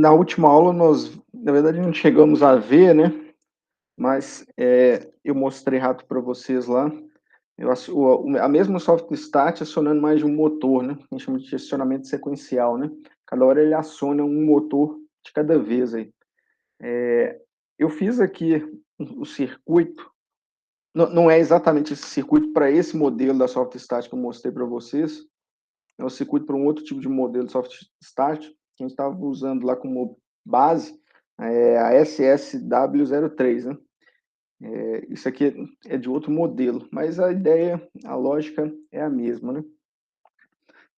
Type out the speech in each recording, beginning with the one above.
Na última aula nós, na verdade, não chegamos a ver, né, mas, eu mostrei rápido para vocês lá, eu acho a mesma soft start acionando mais de um motor, né, a gente chama de acionamento sequencial, né. Cada hora ele aciona um motor de cada vez aí. Eu fiz aqui o circuito, não é exatamente esse circuito para esse modelo da soft start que eu mostrei para vocês, é um circuito para um outro tipo de modelo de soft start, que a gente estava usando lá como base, a SSW03, né. Isso aqui é de outro modelo, mas a ideia, a lógica é a mesma, né.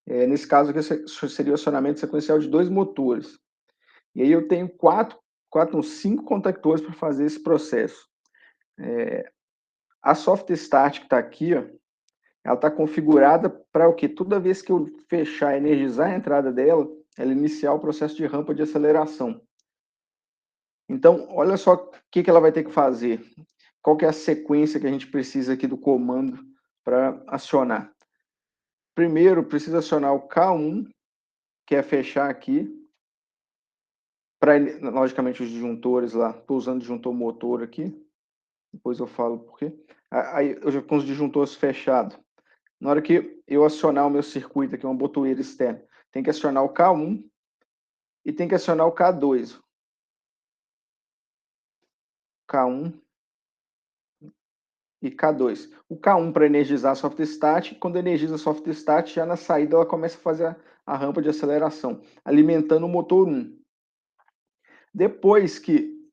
Nesse caso aqui seria o acionamento sequencial de 2 motores. E aí eu tenho 4 ou 5 contactores para fazer esse processo. A soft start que está aqui, ó, ela está configurada para o quê? Toda vez que eu fechar, energizar a entrada dela, ela iniciar o processo de rampa de aceleração. Então, olha só o que ela vai ter que fazer. Qual que é a sequência que a gente precisa aqui do comando para acionar? Primeiro, precisa acionar o K1, que é fechar aqui, para logicamente os disjuntores lá. Estou usando disjuntor motor aqui, depois eu falo por quê. Aí eu já com os disjuntores fechados. Na hora que eu acionar o meu circuito aqui, uma botoeira externa, tem que acionar o K1 e tem que acionar o K2. K1 e K2. O K1 para energizar a soft start, quando energiza a soft start, já na saída ela começa a fazer a rampa de aceleração, alimentando o motor 1. Depois que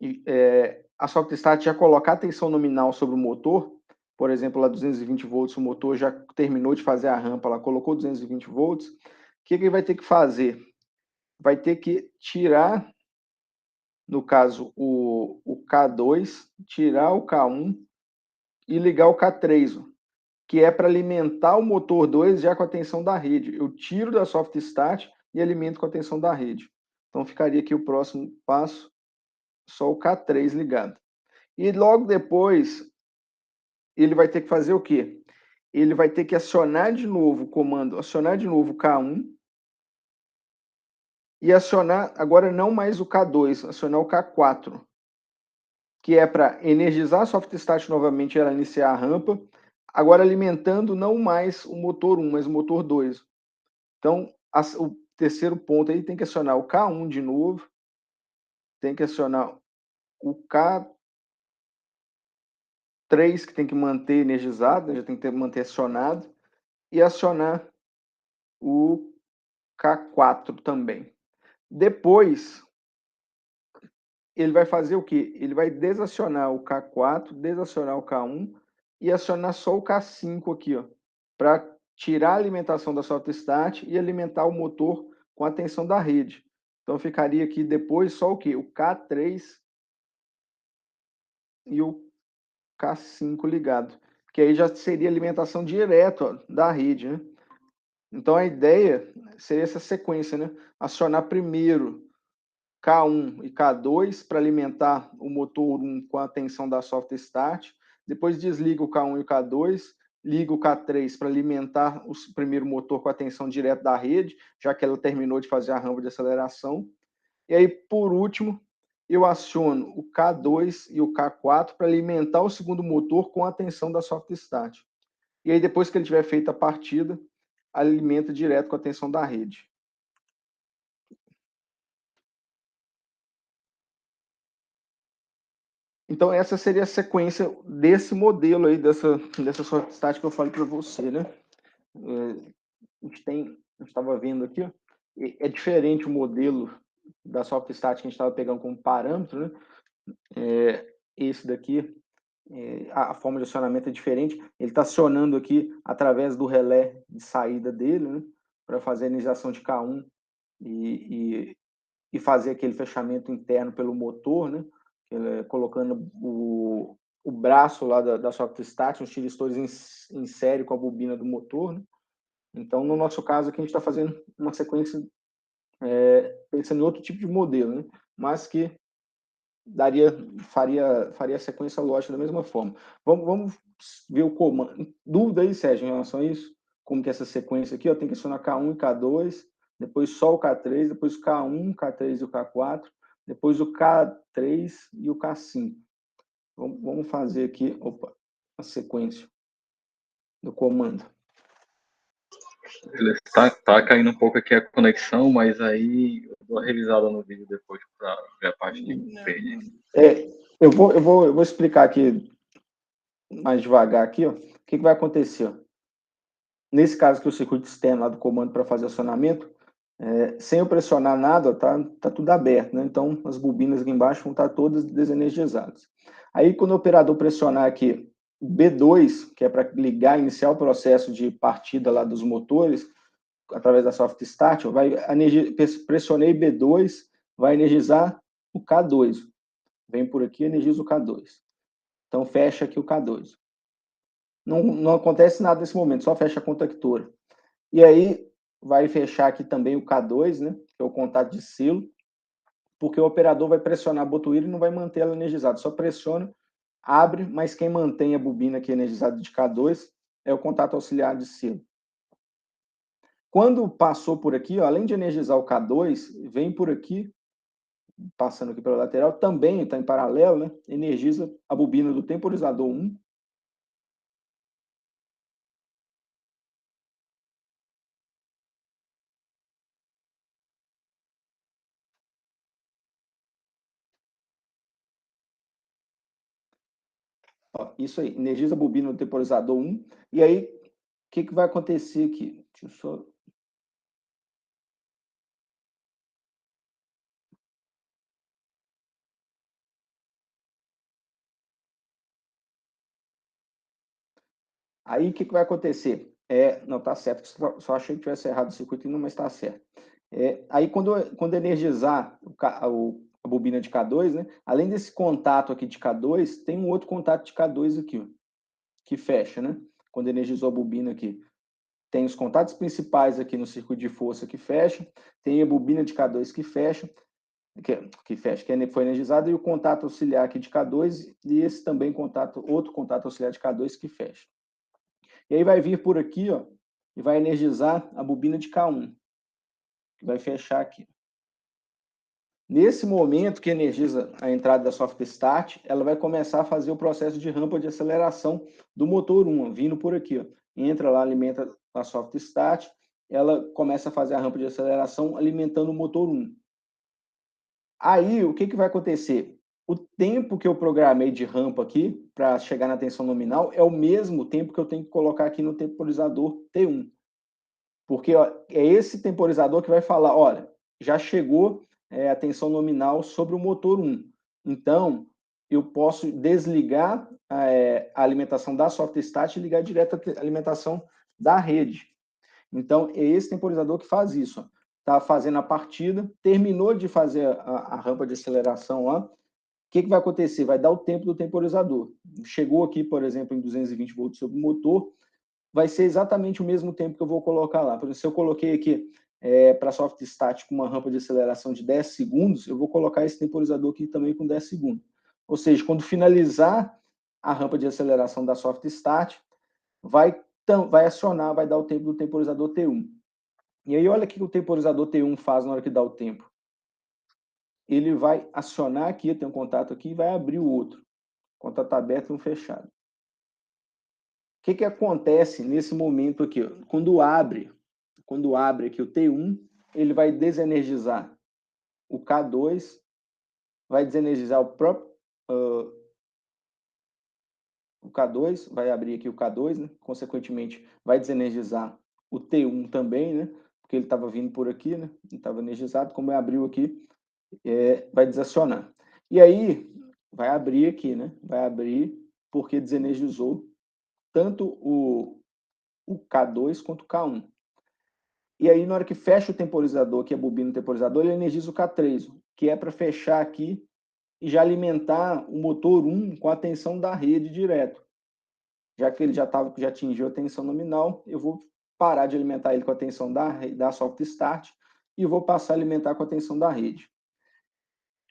a soft start já colocar a tensão nominal sobre o motor, por exemplo, lá 220 volts, o motor já terminou de fazer a rampa, ela colocou 220 volts, o que ele vai ter que fazer? Vai ter que tirar, no caso, o K2, tirar o K1 e ligar o K3, que é para alimentar o motor 2 já com a tensão da rede. Eu tiro da soft start e alimento com a tensão da rede. Então ficaria aqui o próximo passo, só o K3 ligado. E logo depois, ele vai ter que fazer o quê? Ele vai ter que acionar de novo o comando, acionar de novo o K1 e acionar, agora não mais o K2, acionar o K4, que é para energizar a soft start novamente e ela iniciar a rampa, agora alimentando não mais o motor 1, mas o motor 2. Então, o terceiro ponto aí tem que acionar o K1 de novo, tem que acionar o K3, que tem que manter energizado, né, já tem que manter acionado, e acionar o K4 também. Depois, ele vai fazer o quê? Ele vai desacionar o K4, desacionar o K1 e acionar só o K5 aqui, ó, para tirar a alimentação da soft start e alimentar o motor com a tensão da rede. Então ficaria aqui depois só o quê? O K3 e o K5 ligado, que aí já seria alimentação direta, ó, da rede, né? Então a ideia seria essa sequência, né? Acionar primeiro K1 e K2 para alimentar o motor 1 com a tensão da soft start, depois desliga o K1 e o K2, liga o K3 para alimentar o primeiro motor com a tensão direta da rede, já que ela terminou de fazer a rampa de aceleração. E aí, por último, eu aciono o K2 e o K4 para alimentar o segundo motor com a tensão da soft start. E aí, depois que ele tiver feito a partida, alimenta direto com a tensão da rede. Então, essa seria a sequência desse modelo aí, dessa soft start que eu falei para você, né? A gente estava vendo aqui, ó, é diferente o modelo da soft start que a gente estava pegando como parâmetro, né? Esse daqui, a forma de acionamento é diferente. Ele está acionando aqui através do relé de saída dele, né? Para fazer a iniciação de K1 e fazer aquele fechamento interno pelo motor, né? Colocando o braço lá da soft start, os tiristores em série com a bobina do motor, né? Então, no nosso caso aqui, a gente está fazendo uma sequência, pensando em outro tipo de modelo, né? Mas que faria a sequência lógica da mesma forma. Vamos ver o comando. Dúvida aí, Sérgio, em relação a isso? Como que é essa sequência aqui? Ó, tem que acionar K1 e K2, depois só o K3, depois o K1, K3 e o K4, depois o K3 e o K5. Vamos fazer aqui, a sequência do comando. Tá caindo um pouco aqui a conexão, mas aí eu dou uma revisada no vídeo depois para ver a parte que perdi. Eu vou explicar aqui mais devagar aqui, ó. O que vai acontecer? Ó? Nesse caso aqui, o circuito externo lá do comando para fazer acionamento, sem eu pressionar nada, ó, tá tudo aberto, né? Então, as bobinas aqui embaixo vão estar todas desenergizadas. Aí, quando o operador pressionar aqui B2, que é para ligar, iniciar o processo de partida lá dos motores, através da soft start, pressionei B2, vai energizar o K2. Vem por aqui, energiza o K2. Então, fecha aqui o K2. Não acontece nada nesse momento, só fecha a contactora. E aí, vai fechar aqui também o K2, né, que é o contato de selo, porque o operador vai pressionar a botoeira e não vai manter ela energizada. Só pressiona, abre, mas quem mantém a bobina aqui energizada de K2 é o contato auxiliar de selo. Quando passou por aqui, ó, além de energizar o K2, vem por aqui, passando aqui pela lateral, também está em paralelo, né? Energiza a bobina do temporizador 1. Ó, isso aí, energiza a bobina do temporizador 1. E aí, o que vai acontecer aqui? Deixa eu só... Aí, o que vai acontecer? Não, tá certo, só achei que tivesse errado o circuito, mas está certo. Aí, quando energizar a bobina de K2, né, além desse contato aqui de K2, tem um outro contato de K2 aqui, ó, que fecha, né? Quando energizou a bobina aqui. Tem os contatos principais aqui no circuito de força que fecha, tem a bobina de K2 que fecha, que foi energizada, e o contato auxiliar aqui de K2, e esse também outro contato auxiliar de K2 que fecha. E aí vai vir por aqui, ó, e vai energizar a bobina de K1, que vai fechar aqui. Nesse momento que energiza a entrada da soft start, ela vai começar a fazer o processo de rampa de aceleração do motor 1, ó, vindo por aqui, ó. Entra lá, alimenta a soft start, ela começa a fazer a rampa de aceleração alimentando o motor 1. Aí, o que vai acontecer? O tempo que eu programei de rampa aqui, para chegar na tensão nominal, é o mesmo tempo que eu tenho que colocar aqui no temporizador T1. Porque ó, é esse temporizador que vai falar, olha, já chegou a tensão nominal sobre o motor 1. Então, eu posso desligar a alimentação da soft start e ligar direto a alimentação da rede. Então, é esse temporizador que faz isso. Está fazendo a partida, terminou de fazer a rampa de aceleração lá. O que vai acontecer? Vai dar o tempo do temporizador. Chegou aqui, por exemplo, em 220 volts sobre o motor, vai ser exatamente o mesmo tempo que eu vou colocar lá. Por exemplo, se eu coloquei aqui para soft start com uma rampa de aceleração de 10 segundos, eu vou colocar esse temporizador aqui também com 10 segundos. Ou seja, quando finalizar a rampa de aceleração da soft start, vai acionar, vai dar o tempo do temporizador T1. E aí, olha o que o temporizador T1 faz na hora que dá o tempo. Ele vai acionar aqui, tem um contato aqui, e vai abrir o outro. Contato aberto e um fechado. O que acontece nesse momento aqui? Quando abre aqui o T1, ele vai desenergizar o K2, vai desenergizar o próprio o K2, vai abrir aqui o K2, né? Consequentemente, vai desenergizar o T1 também, né? Porque ele estava vindo por aqui, né? Ele estava energizado, como abriu aqui, vai desacionar. E aí, vai abrir aqui, né? Vai abrir porque desenergizou tanto o K2 quanto o K1. E aí, na hora que fecha o temporizador, que é a bobina do temporizador, ele energiza o K3, que é para fechar aqui e já alimentar o motor 1 com a tensão da rede direto. Já que ele já atingiu a tensão nominal, eu vou parar de alimentar ele com a tensão da soft start e vou passar a alimentar com a tensão da rede.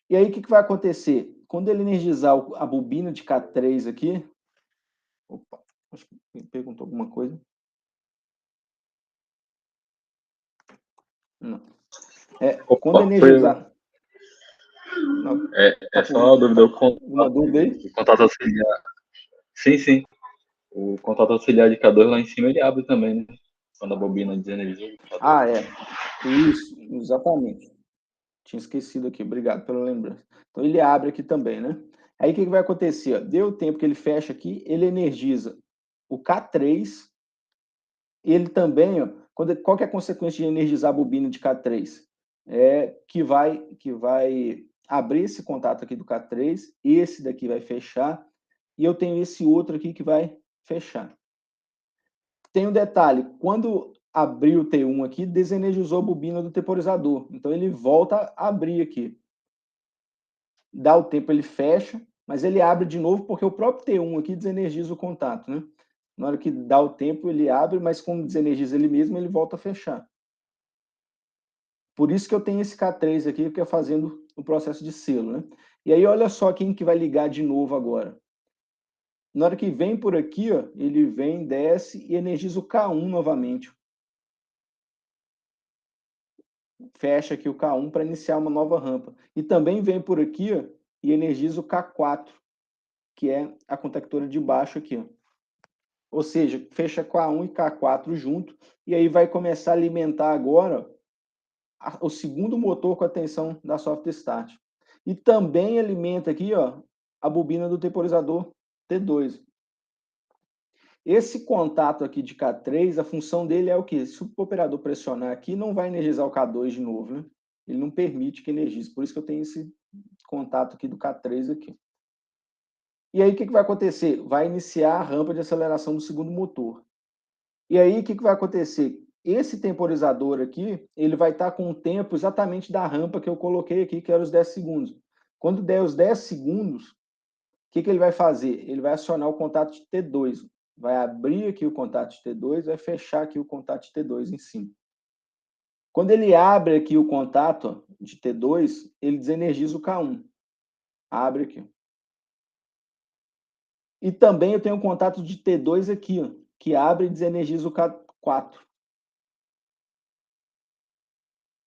E aí, o que vai acontecer? Quando ele energizar a bobina de K3 aqui... Opa, acho que me perguntou alguma coisa. Não. Quando Opa, energizar... Não, é só uma dúvida, alguma dúvida aí? o contato auxiliar. Sim, sim. O contato auxiliar de K2 lá em cima ele abre também, né? Quando a bobina desenergiza o K2. Isso, exatamente. Tinha esquecido aqui, obrigado pela lembrança. Então ele abre aqui também, né? Aí o que vai acontecer? Ó? Deu o tempo que ele fecha aqui, ele energiza o K3. Ele também, ó, qual que é a consequência de energizar a bobina de K3? Que vai abrir esse contato aqui do K3, esse daqui vai fechar, e eu tenho esse outro aqui que vai fechar. Tem um detalhe, quando abrir o T1 aqui, desenergizou a bobina do temporizador. Então ele volta a abrir aqui. Dá o tempo, ele fecha, mas ele abre de novo porque o próprio T1 aqui desenergiza o contato, né? Na hora que dá o tempo, ele abre, mas como desenergiza ele mesmo, ele volta a fechar. Por isso que eu tenho esse K3 aqui, que é fazendo o processo de selo, né? E aí, olha só quem que vai ligar de novo agora. Na hora que vem por aqui, ó, ele vem, desce e energiza o K1 novamente. Fecha aqui o K1 para iniciar uma nova rampa. E também vem por aqui, ó, e energiza o K4, que é a contactora de baixo aqui, ó. Ou seja, fecha K1 e K4 junto, e aí vai começar a alimentar agora o segundo motor com a tensão da soft start. E também alimenta aqui, ó, a bobina do temporizador T2. Esse contato aqui de K3, a função dele é o quê? Se o operador pressionar aqui, não vai energizar o K2 de novo, né? Ele não permite que energize. Por isso que eu tenho esse contato aqui do K3 aqui. E aí, o que vai acontecer? Vai iniciar a rampa de aceleração do segundo motor. E aí, o que vai acontecer? Esse temporizador aqui, ele vai estar com o tempo exatamente da rampa que eu coloquei aqui, que era os 10 segundos. Quando der os 10 segundos, o que ele vai fazer? Ele vai acionar o contato de T2. Vai abrir aqui o contato de T2, vai fechar aqui o contato de T2 em cima. Quando ele abre aqui o contato de T2, ele desenergiza o K1. Abre aqui. E também eu tenho um contato de T2 aqui, ó, que abre e desenergiza o K4.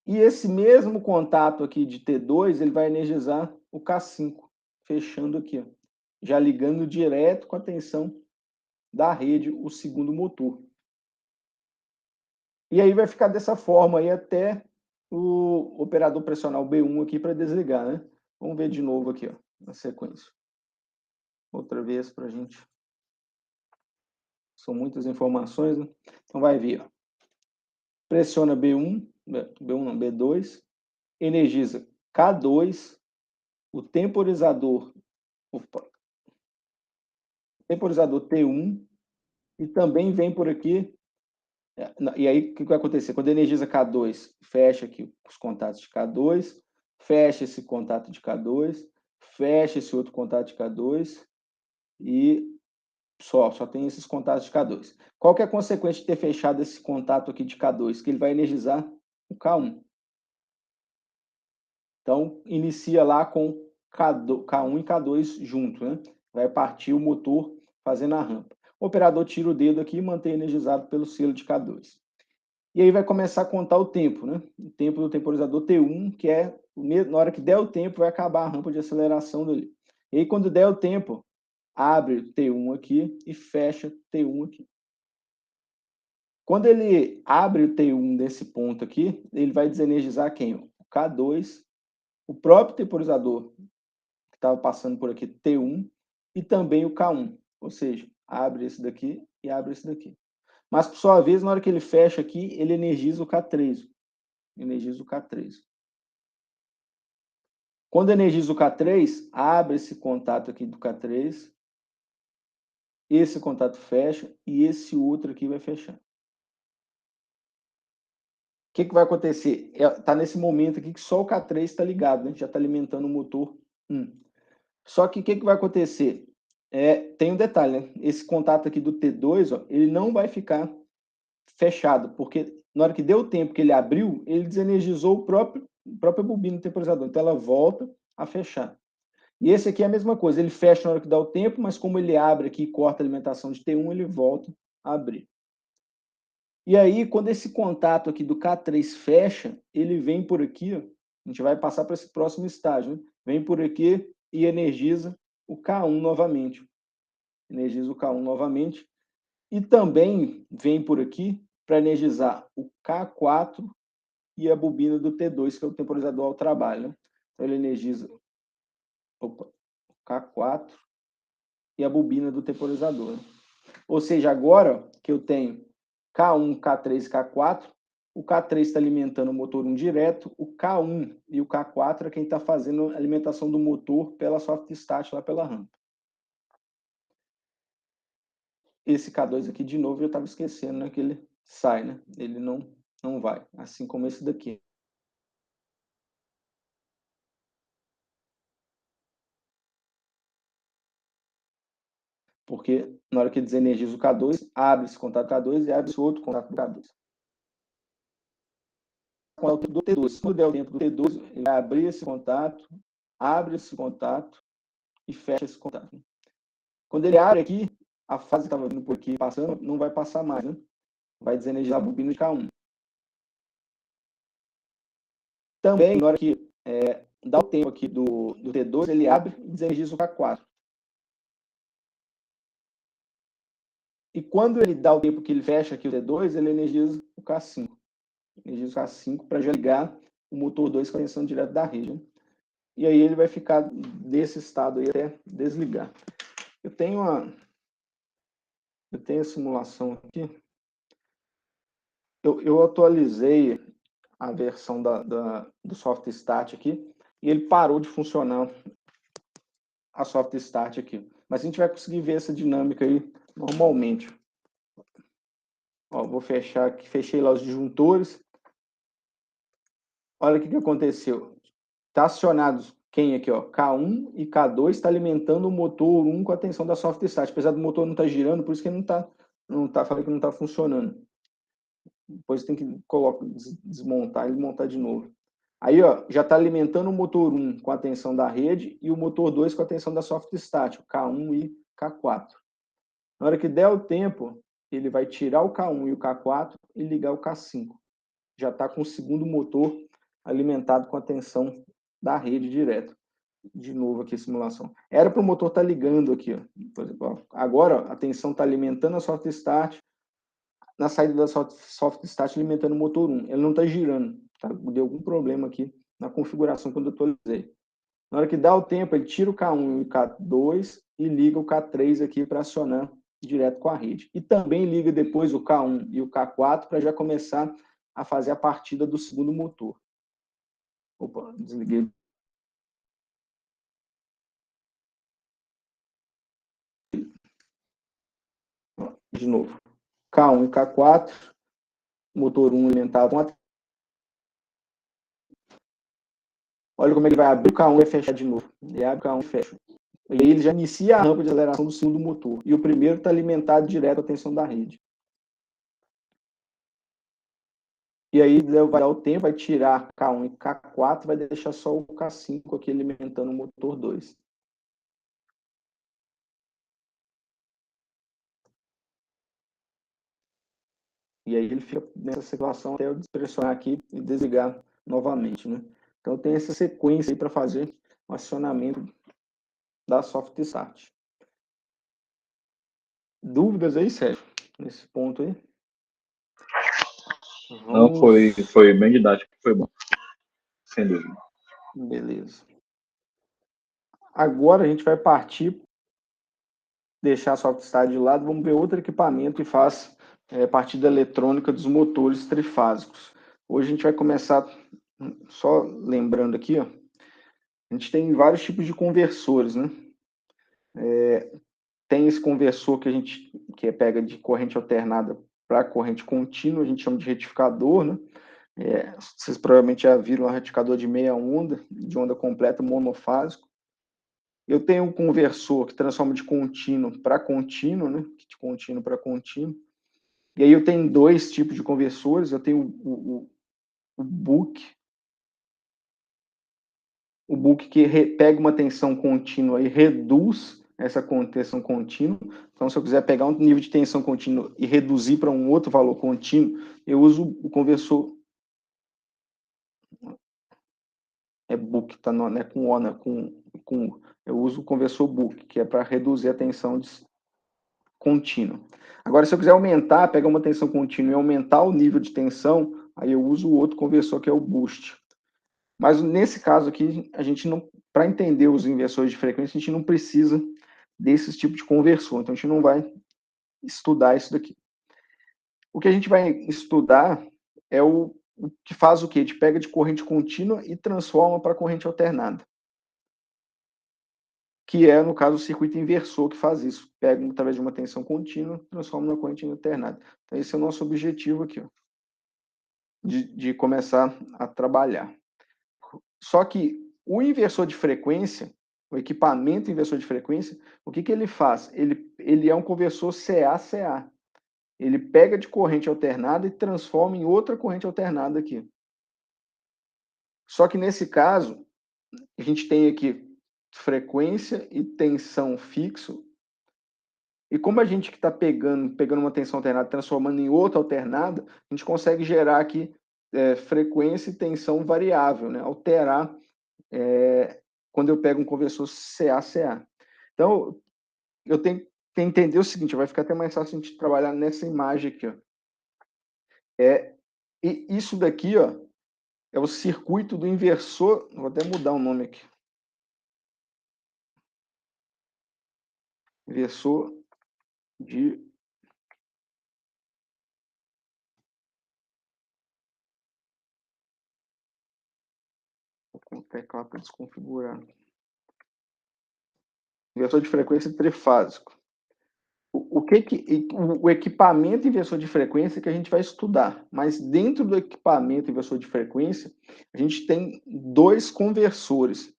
E esse mesmo contato aqui de T2, ele vai energizar o K5, fechando aqui, ó, já ligando direto com a tensão da rede, o segundo motor. E aí vai ficar dessa forma aí até o operador pressionar o B1 aqui para desligar, né? Vamos ver de novo aqui, ó, na sequência. Outra vez para a gente. São muitas informações, né? Então vai vir, ó. Pressiona B1, B1 não, B2, energiza K2, o temporizador, temporizador T1, e também vem por aqui. E aí, o que vai acontecer? Quando energiza K2, fecha aqui os contatos de K2, fecha esse contato de K2, fecha esse outro contato de K2 e só tem esses contatos de K2. Qual que é a consequência de ter fechado esse contato aqui de K2? Que ele vai energizar o K1. Então, inicia lá com K1 e K2 junto, né? Vai partir o motor fazendo a rampa. O operador tira o dedo aqui e mantém energizado pelo selo de K2. E aí vai começar a contar o tempo, né? O tempo do temporizador T1, que é, na hora que der o tempo, vai acabar a rampa de aceleração dele. E aí, quando der o tempo, abre T1 aqui e fecha T1 aqui. Quando ele abre o T1 desse ponto aqui, ele vai desenergizar quem? O K2, o próprio temporizador que estava passando por aqui, T1, e também o K1. Ou seja, abre esse daqui e abre esse daqui. Mas, por sua vez, na hora que ele fecha aqui, ele energiza o K3. Energiza o K3. Quando energiza o K3, abre esse contato aqui do K3, esse contato fecha e esse outro aqui vai fechar. O que vai acontecer? Está nesse momento aqui que só o K3 está ligado, né? Já está alimentando o motor 1. Só que o que vai acontecer? Tem um detalhe, né? Esse contato aqui do T2, ó, ele não vai ficar fechado, porque na hora que deu o tempo que ele abriu, ele desenergizou o próprio bobina do temporizador. Então ela volta a fechar. E esse aqui é a mesma coisa, ele fecha na hora que dá o tempo, mas como ele abre aqui e corta a alimentação de T1, ele volta a abrir. E aí, quando esse contato aqui do K3 fecha, ele vem por aqui, ó, a gente vai passar para esse próximo estágio, né? Vem por aqui e energiza o K1 novamente. Energiza o K1 novamente. E também vem por aqui para energizar o K4 e a bobina do T2, que é o temporizador ao trabalho. Né? Então, ele energiza o K4 e a bobina do temporizador. Né? Ou seja, agora que eu tenho K1, K3 e K4, o K3 está alimentando o motor 1 direto, o K1 e o K4 é quem está fazendo a alimentação do motor pela soft start, lá pela rampa. Esse K2 aqui, de novo, eu estava esquecendo, né, que ele sai, né? Ele não vai, assim como esse daqui. Porque na hora que desenergiza o K2, abre esse contato K2 e abre esse outro contato do K2. Do T2. Quando der o tempo do T2, ele vai abrir esse contato, abre esse contato e fecha esse contato. Quando ele abre aqui, a fase que estava vindo por aqui passando, não vai passar mais, né? Vai desenergizar a bobina de K1. Também, na hora que dá o tempo aqui do T2, ele abre e desenergiza o K4. E quando ele dá o tempo que ele fecha aqui o T2, ele energiza o K5. Energiza o K5 para já ligar o motor 2 com a tensão direta da rede. Né? E aí ele vai ficar nesse estado aí até desligar. Eu tenho a simulação aqui. Eu atualizei a versão do Soft Start aqui e ele parou de funcionar a Soft Start aqui. Mas a gente vai conseguir ver essa dinâmica aí normalmente. Ó, vou fechar aqui, fechei lá os disjuntores. Olha o que aconteceu. Está acionados quem aqui, ó? K1 e K2 está alimentando o motor 1 com a tensão da soft start. Apesar do motor não estar girando, por isso que ele falei que não está funcionando. Depois tem que desmontar e montar de novo. Aí, ó, já está alimentando o motor 1 com a tensão da rede e o motor 2 com a tensão da soft start, o K1 e K4. Na hora que der o tempo, ele vai tirar o K1 e o K4 e ligar o K5. Já está com o segundo motor alimentado com a tensão da rede direto. De novo aqui a simulação. Era para o motor estar ligando aqui. Ó. Por exemplo, ó. Agora ó, a tensão está alimentando a soft start, na saída da soft start alimentando o motor 1. Ele não está girando. Tá? Deu algum problema aqui na configuração quando eu atualizei. Na hora que dá o tempo, ele tira o K1 e o K2 e liga o K3 aqui para acionar direto com a rede. E também liga depois o K1 e o K4 para já começar a fazer a partida do segundo motor. Opa, desliguei. De novo. K1 e K4, motor 1 alimentado com a... Olha como ele vai abrir o K1 e fechar de novo. Ele abre o K1 e fecha. E aí ele já inicia a rampa de aceleração do segundo motor. E o primeiro está alimentado direto à tensão da rede. E aí vai dar o tempo, vai tirar K1 e K4, vai deixar só o K5 aqui alimentando o motor 2. E aí ele fica nessa situação até eu despressionar aqui e desligar novamente, né? Então tem essa sequência aí para fazer o acionamento da soft start. Dúvidas aí, Sérgio? Nesse ponto aí? Não, foi bem didático, foi bom. Sem dúvida. Beleza. Agora a gente vai partir, deixar a soft start de lado, vamos ver outro equipamento que faz partida eletrônica dos motores trifásicos. Hoje a gente vai começar, só lembrando aqui, ó, a gente tem vários tipos de conversores, né? Tem esse conversor que pega de corrente alternada para corrente contínua, a gente chama de retificador, né? Vocês provavelmente já viram um retificador de meia onda, de onda completa monofásico. Eu tenho um conversor que transforma de contínuo para contínuo, né? De contínuo para contínuo. E aí eu tenho dois tipos de conversores. Eu tenho o BOOC. O BOOC que pega uma tensão contínua e reduz essa tensão contínua. Então, se eu quiser pegar um nível de tensão contínua e reduzir para um outro valor contínuo, eu uso o conversor Book, tá? Não é com O, né? Eu uso o conversor Book, que é para reduzir a tensão contínua. Agora, se eu quiser aumentar, pegar uma tensão contínua e aumentar o nível de tensão, aí eu uso o outro conversor, que é o Boost. Mas nesse caso aqui, a gente não, para entender os inversores de frequência, a gente não precisa desse tipo de conversor. Então, a gente não vai estudar isso daqui. O que a gente vai estudar é o que faz o quê? A gente pega de corrente contínua e transforma para corrente alternada. Que é, no caso, o circuito inversor que faz isso. Pega através de uma tensão contínua, transforma na corrente alternada. Então, esse é o nosso objetivo aqui, ó, de começar a trabalhar. Só que o inversor de frequência, o equipamento inversor de frequência, o que ele faz? Ele é um conversor CA-CA. Ele pega de corrente alternada e transforma em outra corrente alternada aqui. Só que nesse caso, a gente tem aqui frequência e tensão fixo. E como a gente que está pegando uma tensão alternada, transformando em outra alternada, a gente consegue gerar aqui frequência e tensão variável, né? Alterar quando eu pego um conversor CA-CA. Então, eu tenho que entender o seguinte, vai ficar até mais fácil a gente trabalhar nessa imagem aqui, ó. E isso daqui, ó, é o circuito do inversor, vou até mudar o nome aqui. Inversor de... Vou com o teclado para desconfigurar. Inversor de frequência trifásico. O equipamento inversor de frequência que a gente vai estudar, mas dentro do equipamento inversor de frequência, a gente tem dois conversores.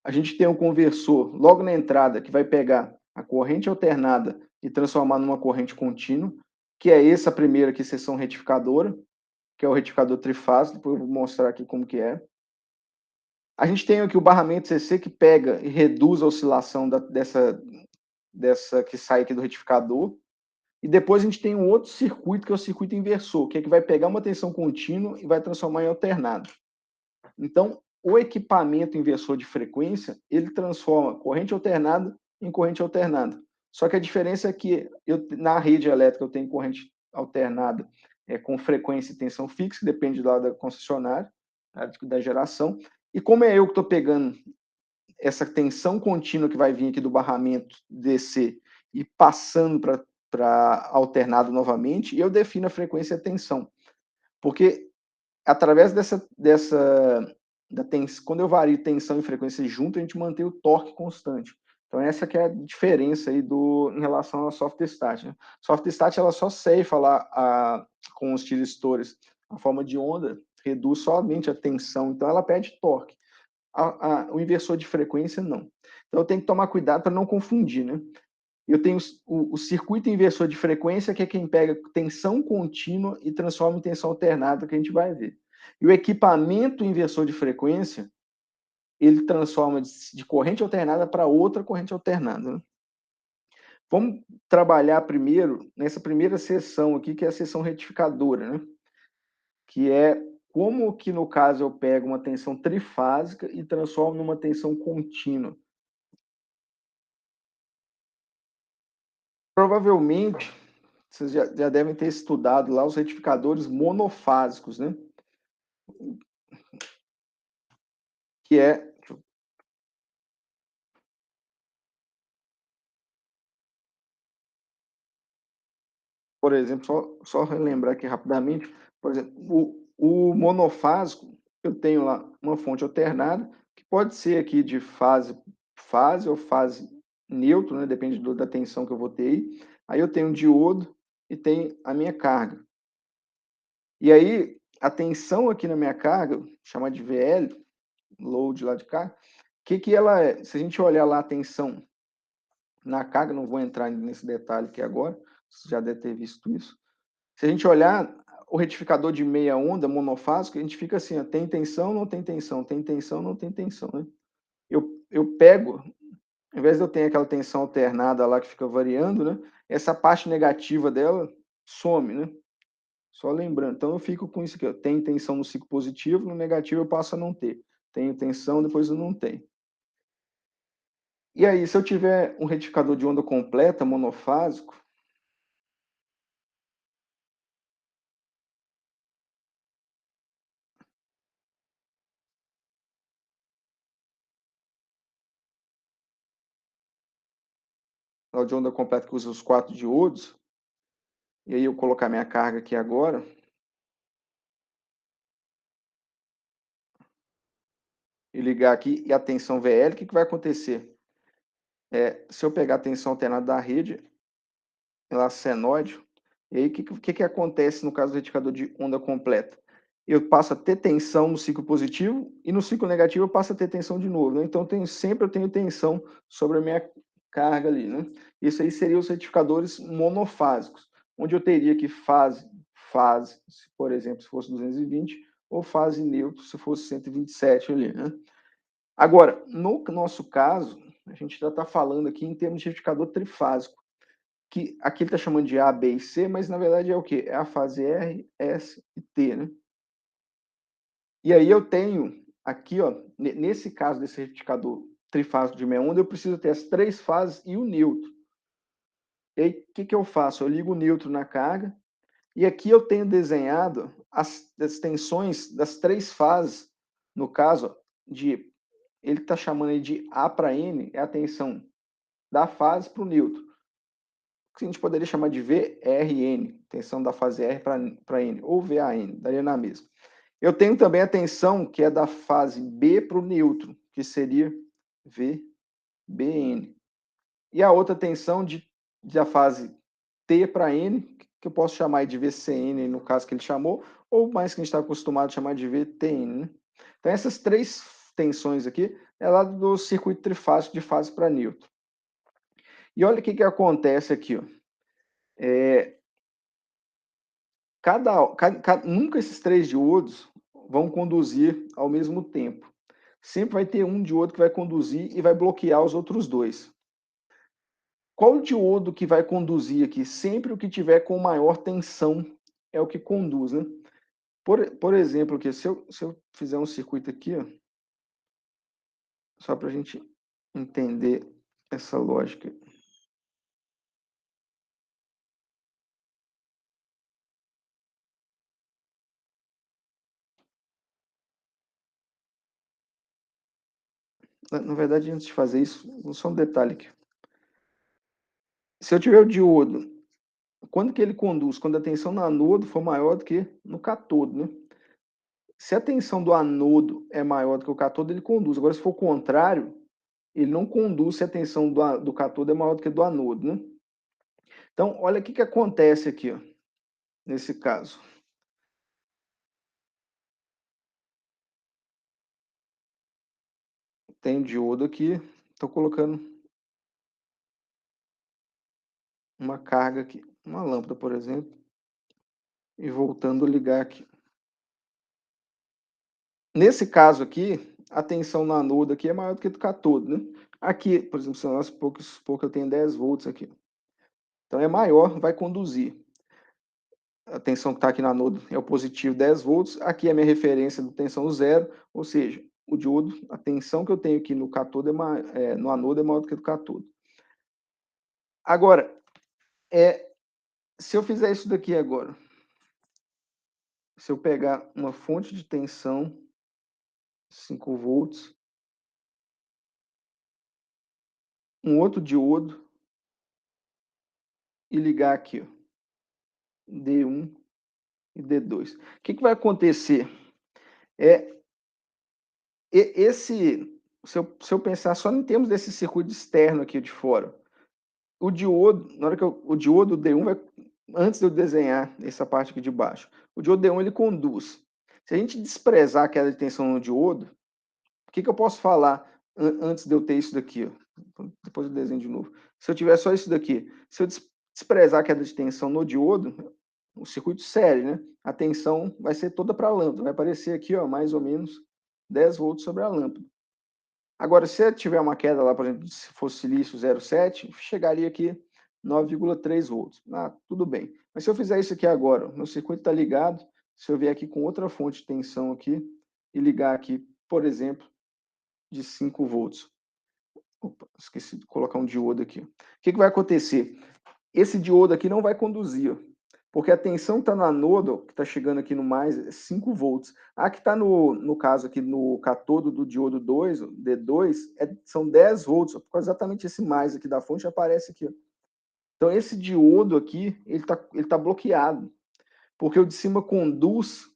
A gente tem um conversor logo na entrada que vai pegar a corrente alternada e transformar numa corrente contínua, que é essa primeira aqui, seção retificadora, que é o retificador trifásico, depois eu vou mostrar aqui como que é. A gente tem aqui o barramento CC que pega e reduz a oscilação dessa que sai aqui do retificador. E depois a gente tem um outro circuito, que é o circuito inversor, que é que vai pegar uma tensão contínua e vai transformar em alternado. Então, o equipamento inversor de frequência, ele transforma corrente alternada em corrente alternada. Só que a diferença é que na rede elétrica eu tenho corrente alternada com frequência e tensão fixa, que depende lá da concessionária, da geração. E como é eu que estou pegando essa tensão contínua que vai vir aqui do barramento DC e passando para alternado novamente, e eu defino a frequência e a tensão. Porque através quando eu vario tensão e frequência junto, a gente mantém o torque constante. Então essa que é a diferença aí em relação ao soft start. Né? Soft start ela só ceifa lá com os tiristores a forma de onda, reduz somente a tensão, então ela perde torque. O inversor de frequência não. Então eu tenho que tomar cuidado para não confundir, né? Eu tenho o circuito inversor de frequência, que é quem pega tensão contínua e transforma em tensão alternada, que a gente vai ver. E o equipamento inversor de frequência, ele transforma de corrente alternada para outra corrente alternada. Né? Vamos trabalhar primeiro nessa primeira seção aqui, que é a seção retificadora, né? Que é como que, no caso, eu pego uma tensão trifásica e transformo numa tensão contínua. Provavelmente, vocês já devem ter estudado lá os retificadores monofásicos, né? Que é... Por exemplo, só relembrar aqui rapidamente, por exemplo, o monofásico, eu tenho lá uma fonte alternada, que pode ser aqui de fase ou fase neutro, né? Depende da tensão que eu vou ter aí. Aí eu tenho um diodo e tem a minha carga. E aí, a tensão aqui na minha carga, chama de VL, load lá de carga, que ela é? Se a gente olhar lá a tensão na carga, não vou entrar nesse detalhe aqui agora, você já deve ter visto isso. Se a gente olhar o retificador de meia onda monofásico, a gente fica assim, ó, tem tensão, não tem tensão, tem tensão, não tem tensão, né? Eu pego Ao invés de eu ter aquela tensão alternada lá que fica variando, né? Essa parte negativa dela some, né? Só lembrando. Então eu fico com isso aqui, ó. Tem tensão no ciclo positivo, no negativo eu passo a não ter. Tenho tensão, depois eu não tenho. E aí, se eu tiver um retificador de onda completa, monofásico, o de onda completa que usa os 4 diodos, e aí eu colocar minha carga aqui agora, e ligar aqui, e a tensão VL, o que vai acontecer? Se eu pegar a tensão alternada da rede, ela é senoide, e aí o que acontece no caso do retificador de onda completa? Eu passo a ter tensão no ciclo positivo e no ciclo negativo eu passo a ter tensão de novo, né? Então sempre eu tenho tensão sobre a minha carga ali, né? Isso aí seria os retificadores monofásicos, onde eu teria que fase, se, por exemplo, se fosse 220, ou fase neutro, se fosse 127 ali, né? Agora, no nosso caso, a gente já está falando aqui em termos de retificador trifásico, que aqui ele está chamando de A, B e C, mas na verdade é o quê? É a fase R, S e T, né? E aí eu tenho aqui, ó, nesse caso desse retificador trifásico de meia onda, eu preciso ter as 3 fases e o neutro. E aí o que eu faço? Eu ligo o neutro na carga, e aqui eu tenho desenhado as tensões das 3 fases, no caso, de ele está chamando aí de A para N, é a tensão da fase para o neutro. Que a gente poderia chamar de VRN, tensão da fase R para N, ou VAN, daria na mesma. Eu tenho também a tensão que é da fase B para o neutro, que seria VBN. E a outra tensão da fase T para N, que eu posso chamar de VCN, no caso que ele chamou, ou mais que a gente está acostumado a chamar de VTN. Né? Então, essas 3 tensões aqui é lá do circuito trifásico de fase para neutro. E olha o que acontece aqui. Ó. Nunca esses 3 diodos vão conduzir ao mesmo tempo. Sempre vai ter um diodo que vai conduzir e vai bloquear os outros 2. Qual diodo que vai conduzir aqui? Sempre o que tiver com maior tensão é o que conduz, né? Por exemplo, aqui, se eu fizer um circuito aqui, ó, só para a gente entender essa lógica. Na verdade, antes de fazer isso, só um detalhe aqui. Se eu tiver o diodo, quando que ele conduz? Quando a tensão no anodo for maior do que no catodo, né? Se a tensão do anodo é maior do que o catodo, ele conduz. Agora, se for o contrário, ele não conduz se a tensão do catodo é maior do que do anodo, né? Então, olha o que acontece aqui, ó, nesse caso. Tem um diodo aqui, estou colocando uma carga aqui, uma lâmpada, por exemplo, e voltando a ligar aqui. Nesse caso aqui, a tensão no anodo aqui é maior do que do catodo, né? Aqui, por exemplo, se nós supor que eu tenho 10 volts aqui. Então é maior, vai conduzir. A tensão que está aqui no anodo é o positivo 10 volts. Aqui é a minha referência de tensão zero, ou seja, o diodo, a tensão que eu tenho aqui no catodo no anodo é maior do que do catodo. Agora, se eu fizer isso daqui agora, se eu pegar uma fonte de tensão, 5 volts, um outro diodo e ligar aqui, ó, D1 e D2. O que vai acontecer? Se eu pensar só em termos desse circuito externo aqui de fora, o diodo, na hora que o diodo D1 vai, antes de eu desenhar essa parte aqui de baixo, o diodo D1 ele conduz. Se a gente desprezar a queda de tensão no diodo, o que eu posso falar antes de eu ter isso daqui? Ó? Depois eu desenho de novo. Se eu tiver só isso daqui, se eu desprezar a queda de tensão no diodo, o circuito sério, né? A tensão vai ser toda para a lâmpada. Vai aparecer aqui, ó, mais ou menos 10 volts sobre a lâmpada. Agora, se tiver uma queda lá, por exemplo, se fosse silício 0,7, chegaria aqui 9,3 volts. Ah, tudo bem. Mas se eu fizer isso aqui agora, meu circuito está ligado, se eu vier aqui com outra fonte de tensão aqui e ligar aqui, por exemplo, de 5 volts. Opa, esqueci de colocar um diodo aqui. O que vai acontecer? Esse diodo aqui não vai conduzir, ó, porque a tensão que está no anodo, que está chegando aqui no mais, é 5 volts. A que está no caso aqui, no catodo do diodo 2, D2, são 10 volts, ó, exatamente esse mais aqui da fonte aparece aqui. Ó. Então, esse diodo aqui, ele tá bloqueado, porque o de cima conduz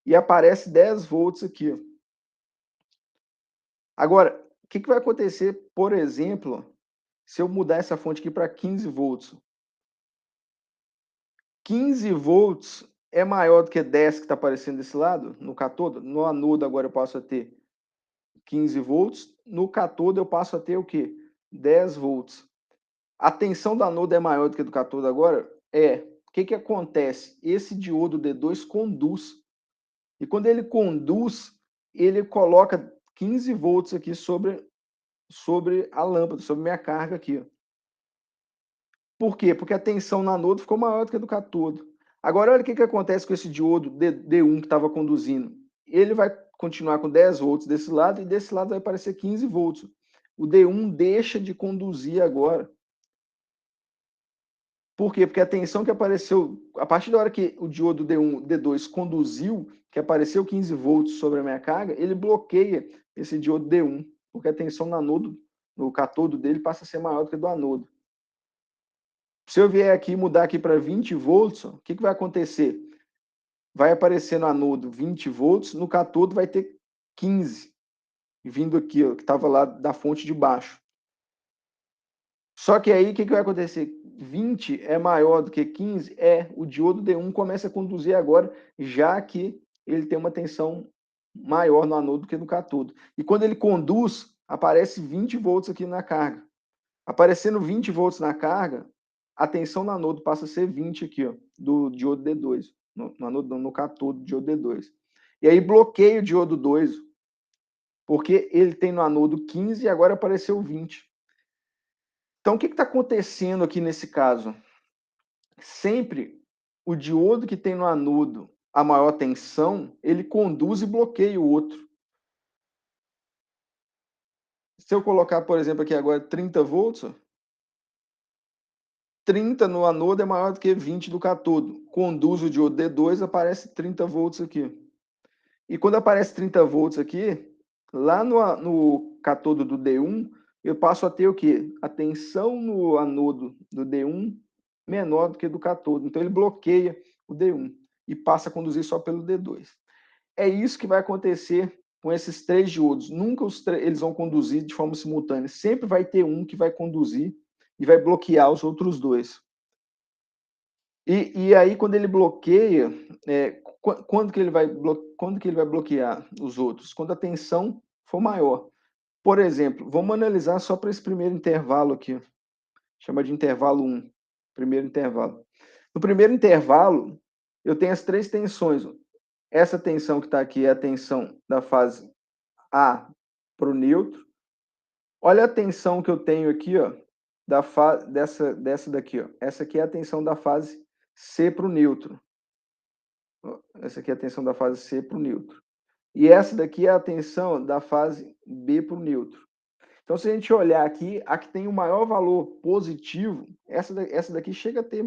e aparece 10 volts aqui. Ó. Agora, o que vai acontecer, por exemplo, se eu mudar essa fonte aqui para 15 volts? 15 volts é maior do que 10 que está aparecendo desse lado, no catodo? No anodo agora eu passo a ter 15 volts, no catodo eu passo a ter o quê? 10 volts. A tensão do anodo é maior do que do catodo agora? É. O que acontece? Esse diodo D2 conduz. E quando ele conduz, ele coloca 15 volts aqui sobre a lâmpada, sobre minha carga aqui. Por quê? Porque a tensão no anodo ficou maior do que a do catodo. Agora, olha o que acontece com esse diodo D1 que estava conduzindo. Ele vai continuar com 10 volts desse lado e desse lado vai aparecer 15 volts. O D1 deixa de conduzir agora. Por quê? Porque a tensão que apareceu, a partir da hora que o diodo D1, D2 conduziu, que apareceu 15 volts sobre a minha carga, ele bloqueia esse diodo D1, porque a tensão no anodo, no catodo dele passa a ser maior do que a do anodo. Se eu vier aqui e mudar aqui para 20 volts, o que vai acontecer? Vai aparecer no anodo 20 volts, no catodo vai ter 15, vindo aqui, ó, que estava lá da fonte de baixo. Só que aí, o que vai acontecer? 20 é maior do que 15? O diodo D1 começa a conduzir agora, já que ele tem uma tensão maior no anodo do que no catodo. E quando ele conduz, aparece 20 volts aqui na carga. Aparecendo 20 volts na carga, a tensão no anodo passa a ser 20 aqui, ó, do diodo D2, no catodo do diodo D2. E aí bloqueia o diodo 2, porque ele tem no anodo 15 e agora apareceu 20. Então, o que está acontecendo aqui nesse caso? Sempre o diodo que tem no anodo a maior tensão, ele conduz e bloqueia o outro. Se eu colocar, por exemplo, aqui agora 30 volts, 30 no anodo é maior do que 20 do catodo. Conduz o diodo D2, aparece 30 volts aqui. E quando aparece 30 volts aqui, lá no catodo do D1, eu passo a ter o quê? A tensão no anodo do D1 menor do que do catodo. Então ele bloqueia o D1 e passa a conduzir só pelo D2. É isso que vai acontecer com esses três diodos. Nunca eles vão conduzir de forma simultânea. Sempre vai ter um que vai conduzir e vai bloquear os outros dois. E aí, quando ele bloqueia, quando que ele vai bloquear os outros? Quando a tensão for maior. Por exemplo, vamos analisar só para esse primeiro intervalo aqui. Chama de intervalo 1. Primeiro intervalo. No primeiro intervalo, eu tenho as três tensões. Essa tensão que está aqui é a tensão da fase A para o neutro. Olha a tensão que eu tenho aqui, ó, dessa daqui, ó. Essa aqui é a tensão da fase C para o neutro. Essa aqui é a tensão da fase C para o neutro. E essa daqui é a tensão da fase B para o neutro. Então, se a gente olhar aqui, a que tem o maior valor positivo, essa daqui chega a ter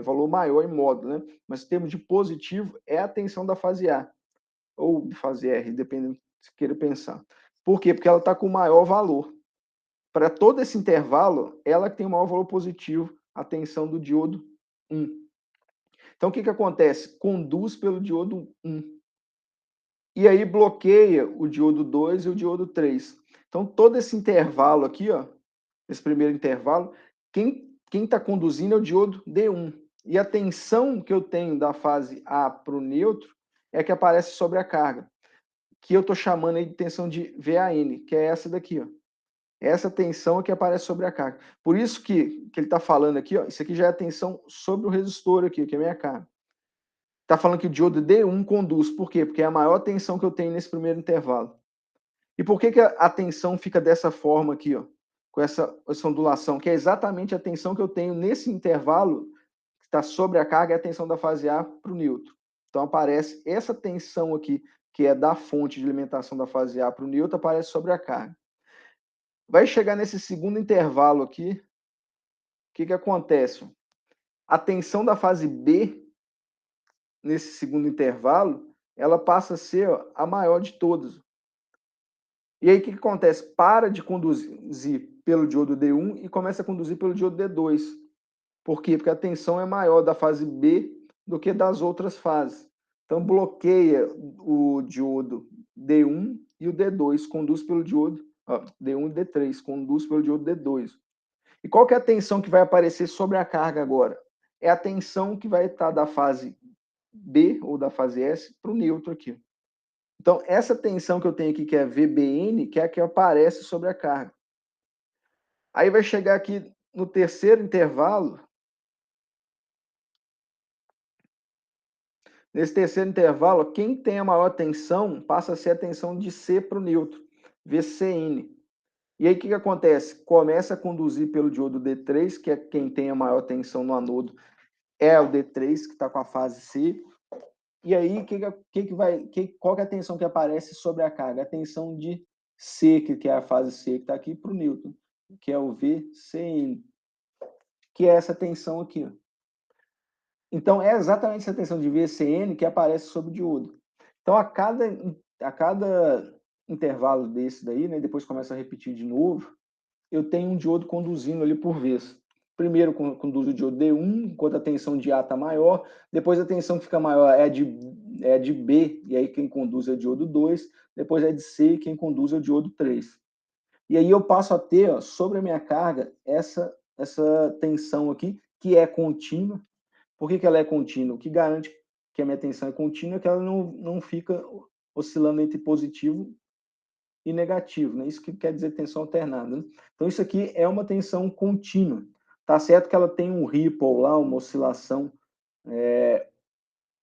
valor maior em módulo, né? Mas em termos de positivo, é a tensão da fase A, ou fase R, dependendo do que você queira pensar. Por quê? Porque ela está com o maior valor. Para todo esse intervalo, ela que tem o maior valor positivo, a tensão do diodo 1. Então, o que acontece? Conduz pelo diodo 1. E aí bloqueia o diodo 2 e o diodo 3. Então, todo esse intervalo aqui, ó, esse primeiro intervalo, quem está conduzindo é o diodo D1. E a tensão que eu tenho da fase A para o neutro é que aparece sobre a carga, que eu estou chamando aí de tensão de VAN, que é essa daqui, ó. Essa tensão é que aparece sobre a carga. Por isso que ele está falando aqui, ó, isso aqui já é a tensão sobre o resistor aqui, que é a minha carga. Está falando que o diodo D1 conduz. Por quê? Porque é a maior tensão que eu tenho nesse primeiro intervalo. E por que a tensão fica dessa forma aqui, ó, com essa ondulação, que é exatamente a tensão que eu tenho nesse intervalo que está sobre a carga, é a tensão da fase A para o neutro. Então aparece essa tensão aqui, que é da fonte de alimentação da fase A para o neutro, aparece sobre a carga. Vai chegar nesse segundo intervalo aqui, o que acontece? A tensão da fase B, nesse segundo intervalo, ela passa a ser, ó, a maior de todas. E aí o que acontece? Para de conduzir pelo diodo D1 e começa a conduzir pelo diodo D2. Por quê? Porque a tensão é maior da fase B do que das outras fases. Então bloqueia o diodo D1 e o D2, conduz pelo diodo D1 e D3, conduz pelo diodo D2. E qual que é a tensão que vai aparecer sobre a carga agora? É a tensão que vai estar da fase B ou da fase S para o neutro aqui. Então, essa tensão que eu tenho aqui, que é VBN, que é a que aparece sobre a carga. Aí vai chegar aqui no terceiro intervalo. Nesse terceiro intervalo, quem tem a maior tensão passa a ser a tensão de C para o neutro, VCN. E aí o que acontece? Começa a conduzir pelo diodo D3, que é quem tem a maior tensão no anodo, é o D3, que está com a fase C. E aí, qual que é a tensão que aparece sobre a carga? A tensão de C, que é a fase C, que está aqui para o neutro, que é o VCN, que é essa tensão aqui. Então, é exatamente essa tensão de VCN que aparece sobre o diodo. Então, a cada intervalo desse daí, né, depois começa a repetir de novo, eu tenho um diodo conduzindo ali por vez. Primeiro conduz o diodo D1, enquanto a tensão de A está maior. Depois a tensão que fica maior é de B, e aí quem conduz é o diodo 2. Depois é de C, quem conduz é o diodo 3. E aí eu passo a ter, ó, sobre a minha carga essa tensão aqui, que é contínua. Por que ela é contínua? O que garante que a minha tensão é contínua é que ela não fica oscilando entre positivo e negativo, né? Isso que quer dizer tensão alternada, né? Então, isso aqui é uma tensão contínua. Tá certo que ela tem um ripple lá, uma oscilação,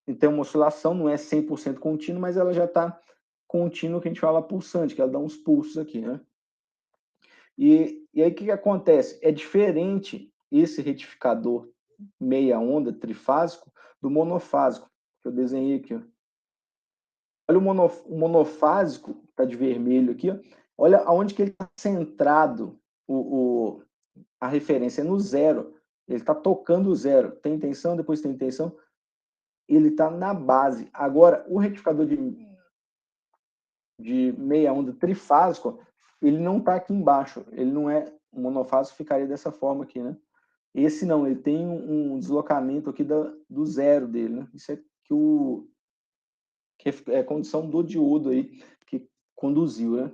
então uma oscilação não é 100% contínua, mas ela já está contínua, que a gente fala pulsante, que ela dá uns pulsos aqui, né? E aí o que acontece? É diferente esse retificador meia onda trifásico do monofásico, que eu desenhei aqui, ó. Olha o monofásico, está de vermelho aqui, ó. Olha aonde que ele está centrado, a referência é no zero. Ele está tocando o zero. Tem tensão, depois tem tensão. Ele está na base. Agora, o retificador de meia onda trifásico, ele não está aqui embaixo. Ele não é... O monofásico ficaria dessa forma aqui, né? Esse não, ele tem um deslocamento aqui do zero dele, né? Isso é que é a condição do diodo aí que conduziu, né?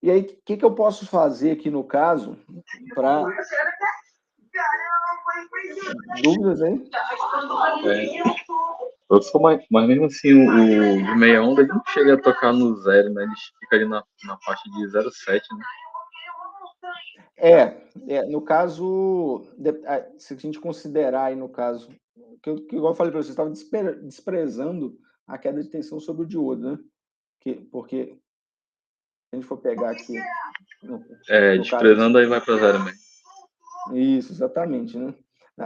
E aí, o que eu posso fazer aqui no caso para... Dúvidas aí? Mas mesmo assim, o de meia onda ele não chega a tocar no zero, né? Ele fica ali na faixa de 0,7, né? No caso, se a gente considerar aí no caso, que igual eu falei para vocês, estava desprezando a queda de tensão sobre o diodo, né? Porque se a gente for pegar aqui... desprezando aí vai para zero mesmo. Isso, exatamente, né?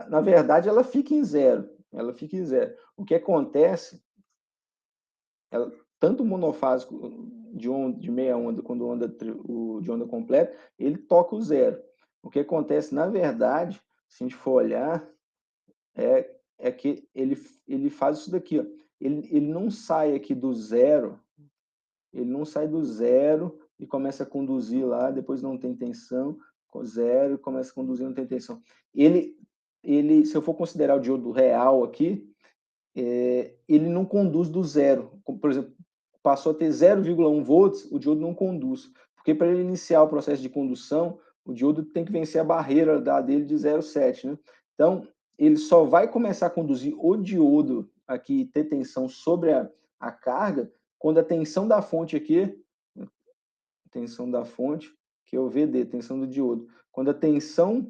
Na verdade, ela fica em zero. Ela fica em zero. O que acontece, tanto o monofásico de meia onda quanto o de onda completa, ele toca o zero. O que acontece, na verdade, se a gente for olhar, é que ele faz isso daqui, ó. Ele não sai aqui do zero, ele não sai do zero e começa a conduzir lá, depois não tem tensão, zero e começa a conduzir, não tem tensão. Ele, se eu for considerar o diodo real aqui, ele não conduz do zero. Por exemplo, passou a ter 0,1 volts, o diodo não conduz. Porque para ele iniciar o processo de condução, o diodo tem que vencer a barreira dele de 0,7, né? Então, ele só vai começar a conduzir o diodo aqui, ter tensão sobre a carga, quando a tensão da fonte aqui, tensão da fonte, que é o VD, tensão do diodo. Quando a tensão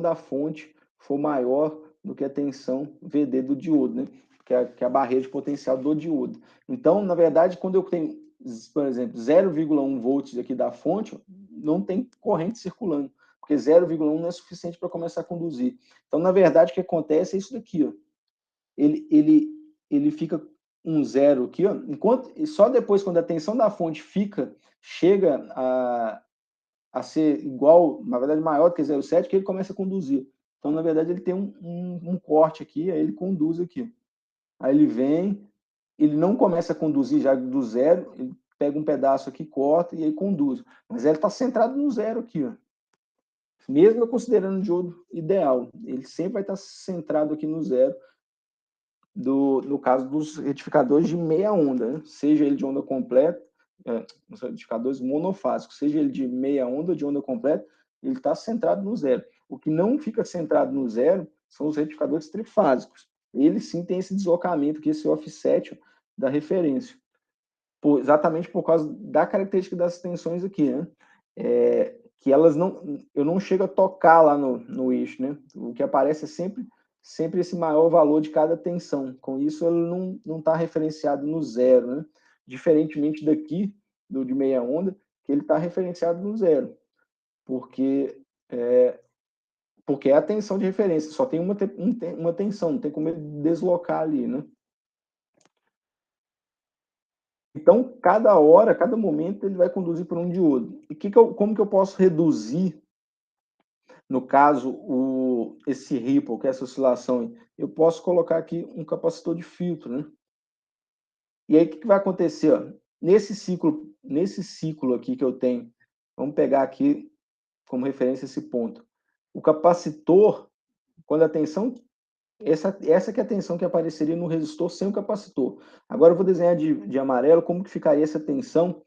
da fonte for maior do que a tensão VD do diodo, né? que é a barreira de potencial do diodo. Então, na verdade, quando eu tenho, por exemplo, 0,1 volts aqui da fonte, não tem corrente circulando, porque 0,1 não é suficiente para começar a conduzir. Então, na verdade, o que acontece é isso daqui, ó. Ele fica um zero aqui, ó, enquanto, e só depois, quando a tensão da fonte chega a ser igual, na verdade, maior do que 0,7, que ele começa a conduzir. Então, na verdade, ele tem um corte aqui, aí ele conduz aqui. Aí ele vem, ele não começa a conduzir já do zero, ele pega um pedaço aqui, corta e aí conduz. Mas ele está centrado no zero aqui, ó. Mesmo eu considerando o diodo ideal, ele sempre vai estar centrado aqui no zero, no caso dos retificadores de meia onda, né? Seja ele de onda completa, os retificadores monofásicos, seja ele de meia onda ou de onda completa, ele está centrado no zero. O que não fica centrado no zero são os retificadores trifásicos. Ele sim tem esse deslocamento, que é esse offset da referência, exatamente por causa da característica das tensões aqui, né? Que elas eu não chego a tocar lá no eixo, né? O que aparece é sempre esse maior valor de cada tensão. Com isso, ele não está referenciado no zero, né? Diferentemente daqui, de meia onda, que ele está referenciado no zero, porque é a tensão de referência, só tem uma tensão, não tem como ele deslocar ali, né? Então, cada hora, cada momento, ele vai conduzir por um diodo. E como que eu posso reduzir, no caso, esse ripple, que é essa oscilação? Eu posso colocar aqui um capacitor de filtro, né? E aí, o que vai acontecer? Ó? Nesse ciclo aqui que eu tenho, vamos pegar aqui como referência esse ponto. O capacitor, quando a tensão, essa que é a tensão que apareceria no resistor sem o capacitor. Agora eu vou desenhar de amarelo como que ficaria essa tensão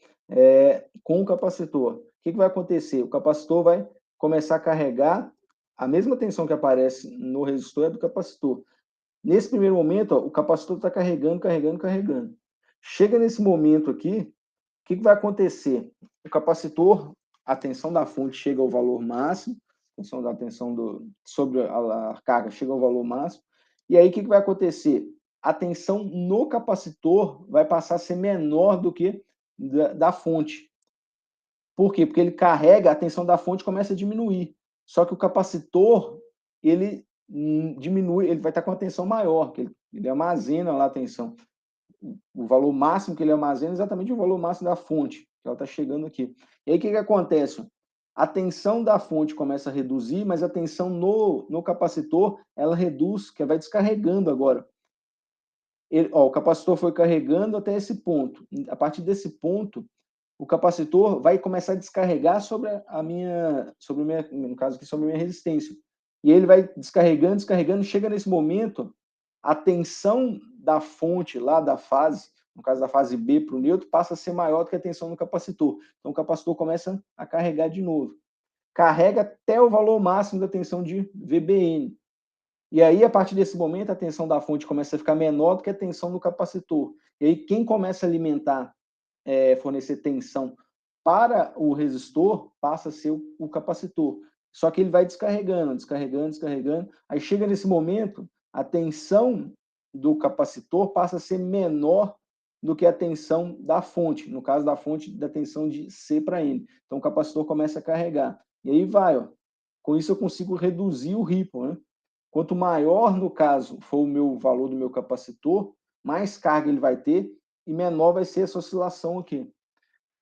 com o capacitor. O que vai acontecer? O capacitor vai começar a carregar a mesma tensão que aparece no resistor é do capacitor. Nesse primeiro momento, ó, o capacitor está carregando, carregando, carregando. Chega nesse momento aqui, o que vai acontecer? O capacitor, a tensão da fonte chega ao valor máximo, a tensão sobre a carga chega ao valor máximo, e aí o que vai acontecer? A tensão no capacitor vai passar a ser menor do que da fonte. Por quê? Porque ele carrega, a tensão da fonte começa a diminuir. Só que o capacitor, ele diminui, ele vai estar com a tensão maior, que ele armazena lá a tensão. O valor máximo que ele armazena é exatamente o valor máximo da fonte, que ela está chegando aqui. E aí o que acontece? A tensão da fonte começa a reduzir, mas a tensão no capacitor, ela reduz, que vai descarregando agora. O capacitor foi carregando até esse ponto. A partir desse ponto, o capacitor vai começar a descarregar sobre no caso aqui, sobre a minha resistência. E ele vai descarregando, descarregando, chega nesse momento, a tensão da fonte lá da fase, no caso da fase B para o neutro, passa a ser maior do que a tensão no capacitor. Então o capacitor começa a carregar de novo. Carrega até o valor máximo da tensão de VBN. E aí, a partir desse momento, a tensão da fonte começa a ficar menor do que a tensão do capacitor. E aí, quem começa a alimentar, fornecer tensão para o resistor, passa a ser o capacitor. Só que ele vai descarregando, descarregando, descarregando. Aí chega nesse momento, a tensão do capacitor passa a ser menor do que a tensão da fonte. No caso da fonte, da tensão de C para N. Então, o capacitor começa a carregar. E aí vai, ó. Com isso eu consigo reduzir o ripple, né? Quanto maior, no caso, for o meu valor do meu capacitor, mais carga ele vai ter e menor vai ser essa oscilação aqui.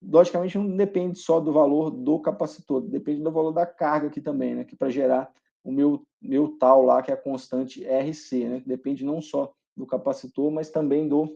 Logicamente, não depende só do valor do capacitor, depende do valor da carga aqui também, né? Que para gerar o meu tal lá, que é a constante RC, né? Que depende não só do capacitor, mas também do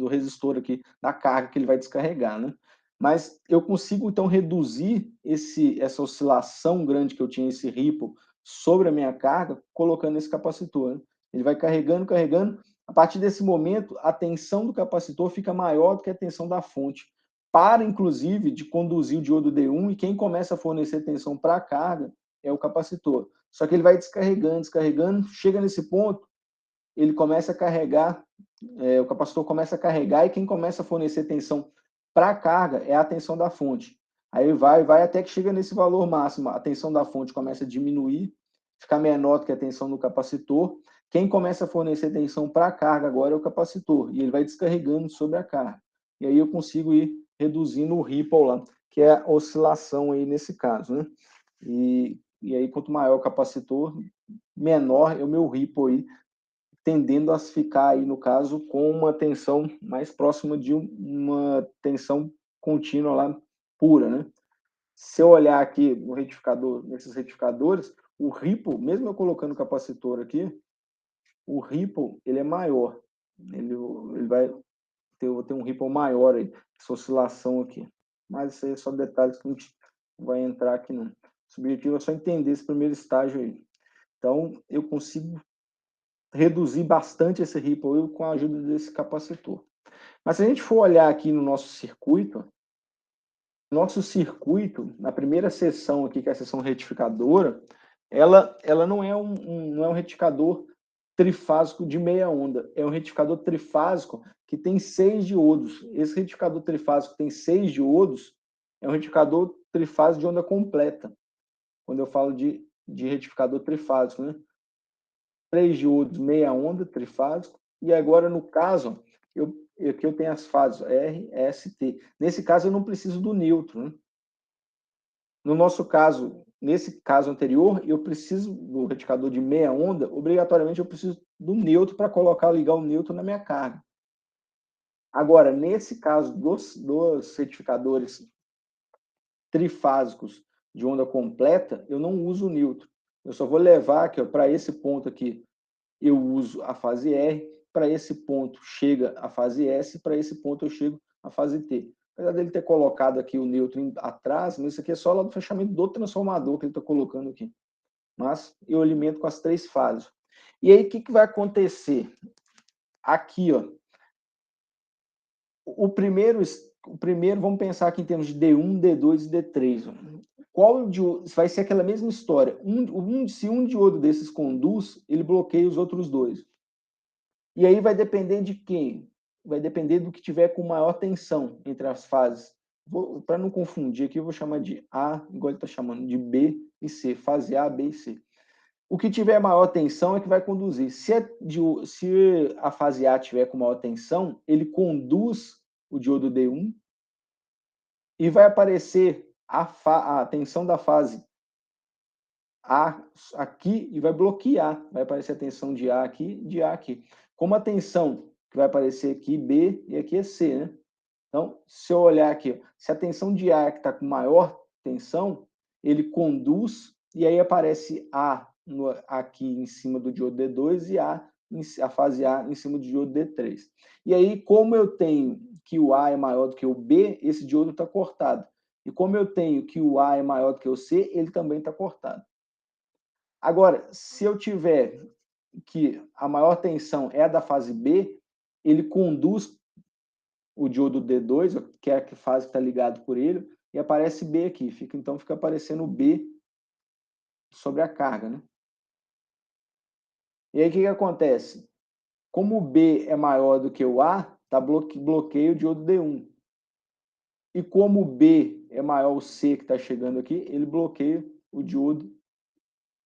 resistor aqui, da carga que ele vai descarregar, né? Mas eu consigo, então, reduzir essa oscilação grande que eu tinha, esse ripple, sobre a minha carga, colocando esse capacitor, né? Ele vai carregando, carregando. A partir desse momento, a tensão do capacitor fica maior do que a tensão da fonte, para, inclusive, de conduzir o diodo D1, e quem começa a fornecer tensão para a carga é o capacitor. Só que ele vai descarregando, descarregando, chega nesse ponto, ele começa a carregar, o capacitor começa a carregar, e quem começa a fornecer tensão para a carga é a tensão da fonte. Aí vai até que chega nesse valor máximo, a tensão da fonte começa a diminuir, ficar menor do que a tensão do capacitor, Quem começa a fornecer tensão para a carga agora é o capacitor, e ele vai descarregando sobre a carga. E aí eu consigo ir reduzindo o ripple lá, que é a oscilação aí nesse caso, né? E aí, quanto maior o capacitor, menor é o meu ripple aí, tendendo a ficar aí, no caso, com uma tensão mais próxima de uma tensão contínua lá, pura, né? Se eu olhar aqui no retificador, nesses retificadores, o ripple, mesmo eu colocando o capacitor aqui, o ripple, ele é maior. Ele vai ter um ripple maior aí, essa oscilação aqui. Mas isso aí é só detalhes que a gente vai entrar aqui não. O objetivo é só entender esse primeiro estágio aí. Então, eu consigo reduzir bastante esse ripple com a ajuda desse capacitor. Mas se a gente for olhar aqui no nosso circuito, na primeira seção aqui, que é a seção retificadora, ela não é não é um retificador trifásico de meia onda, é um retificador trifásico que tem 6 diodos. Esse retificador trifásico que tem 6 diodos é um retificador trifásico de onda completa, quando eu falo de retificador trifásico, né? 3 diodos, meia onda, trifásico, e agora no caso, aqui eu tenho as fases R, S, T. Nesse caso eu não preciso do neutro, né? No nosso caso, nesse caso anterior, eu preciso do retificador de meia onda, obrigatoriamente eu preciso do neutro para ligar o neutro na minha carga. Agora, nesse caso dos retificadores trifásicos de onda completa, eu não uso o neutro. Eu só vou levar aqui para esse ponto aqui, eu uso a fase R, para esse ponto chega a fase S, para esse ponto eu chego a fase T. Apesar dele ter colocado aqui o neutro atrás, mas isso aqui é só lá do fechamento do transformador que ele está colocando aqui. Mas eu alimento com as 3 fases. E aí, o que vai acontecer? Aqui, ó, o primeiro, vamos pensar aqui em termos de D1, D2 e D3. Qual vai ser aquela mesma história? Se um diodo desses conduz, ele bloqueia os outros dois. E aí vai depender de quem? Vai depender do que tiver com maior tensão entre as fases. Para não confundir aqui, eu vou chamar de A, igual ele está chamando, de B e C. Fase A, B e C. O que tiver maior tensão é que vai conduzir. Se a fase A tiver com maior tensão, ele conduz o diodo D1 e vai aparecer a tensão da fase A aqui e vai bloquear. Vai aparecer a tensão de A aqui, de A aqui. Como a tensão que vai aparecer aqui, B, e aqui é C, né? Então, se eu olhar aqui, se a tensão de A que está com maior tensão, ele conduz e aí aparece A aqui em cima do diodo D2 e a fase A em cima do diodo D3. E aí, como eu tenho que o A é maior do que o B, esse diodo está cortado. E como eu tenho que o A é maior do que o C, ele também está cortado. Agora, se eu tiver que a maior tensão é a da fase B, ele conduz o diodo D2, que é a fase que está ligado por ele, e aparece B aqui. Então fica aparecendo B sobre a carga, né? E aí o que acontece? Como o B é maior do que o A, tá bloqueio o diodo D1. E como o B é maior o C que está chegando aqui, ele bloqueia o diodo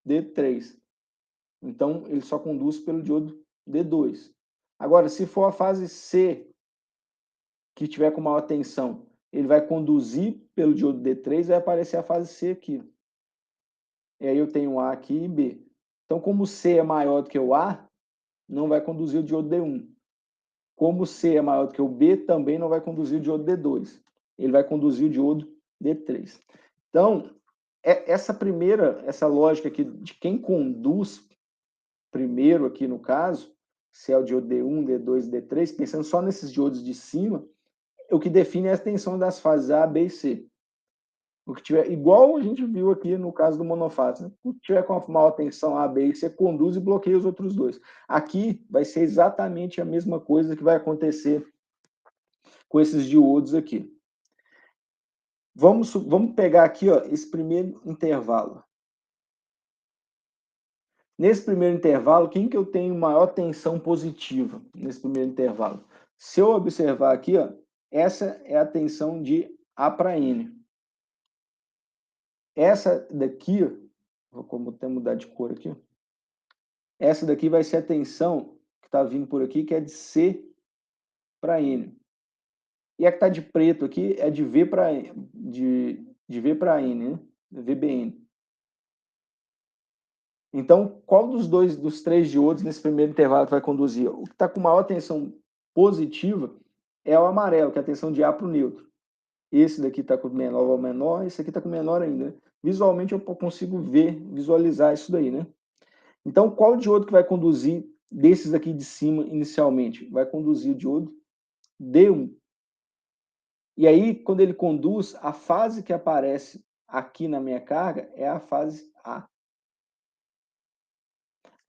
D3. Então ele só conduz pelo diodo D2. Agora, se for a fase C que tiver com maior tensão, ele vai conduzir pelo diodo D3 e vai aparecer a fase C aqui. E aí eu tenho A aqui e B. Então, como C é maior do que o A, não vai conduzir o diodo D1. Como C é maior do que o B, também não vai conduzir o diodo D2. Ele vai conduzir o diodo D3. Então, essa lógica aqui de quem conduz primeiro aqui no caso, se é o diodo D1, D2 e D3, pensando só nesses diodos de cima, o que define é a tensão das fases A, B e C. O que tiver, igual a gente viu aqui no caso do monofásico, né? O que tiver com a maior tensão A, B e C, conduz e bloqueia os outros dois. Aqui vai ser exatamente a mesma coisa que vai acontecer com esses diodos aqui. Vamos pegar aqui, ó, esse primeiro intervalo. Nesse primeiro intervalo, quem que eu tenho maior tensão positiva nesse primeiro intervalo? Se eu observar aqui, ó, essa é a tensão de A para N. Essa daqui, vou até mudar de cor aqui, essa daqui vai ser a tensão que está vindo por aqui, que é de C para N. E a que está de preto aqui é de V para N, né? VBN. Então, qual dos três diodos nesse primeiro intervalo que vai conduzir? O que está com maior tensão positiva é o amarelo, que é a tensão de A para o neutro. Esse daqui está com menor ou menor, esse aqui está com menor ainda. Né? Visualmente eu consigo visualizar isso daí, né? Então, qual diodo que vai conduzir desses aqui de cima inicialmente? Vai conduzir o diodo D1. E aí, quando ele conduz, a fase que aparece aqui na minha carga é a fase A.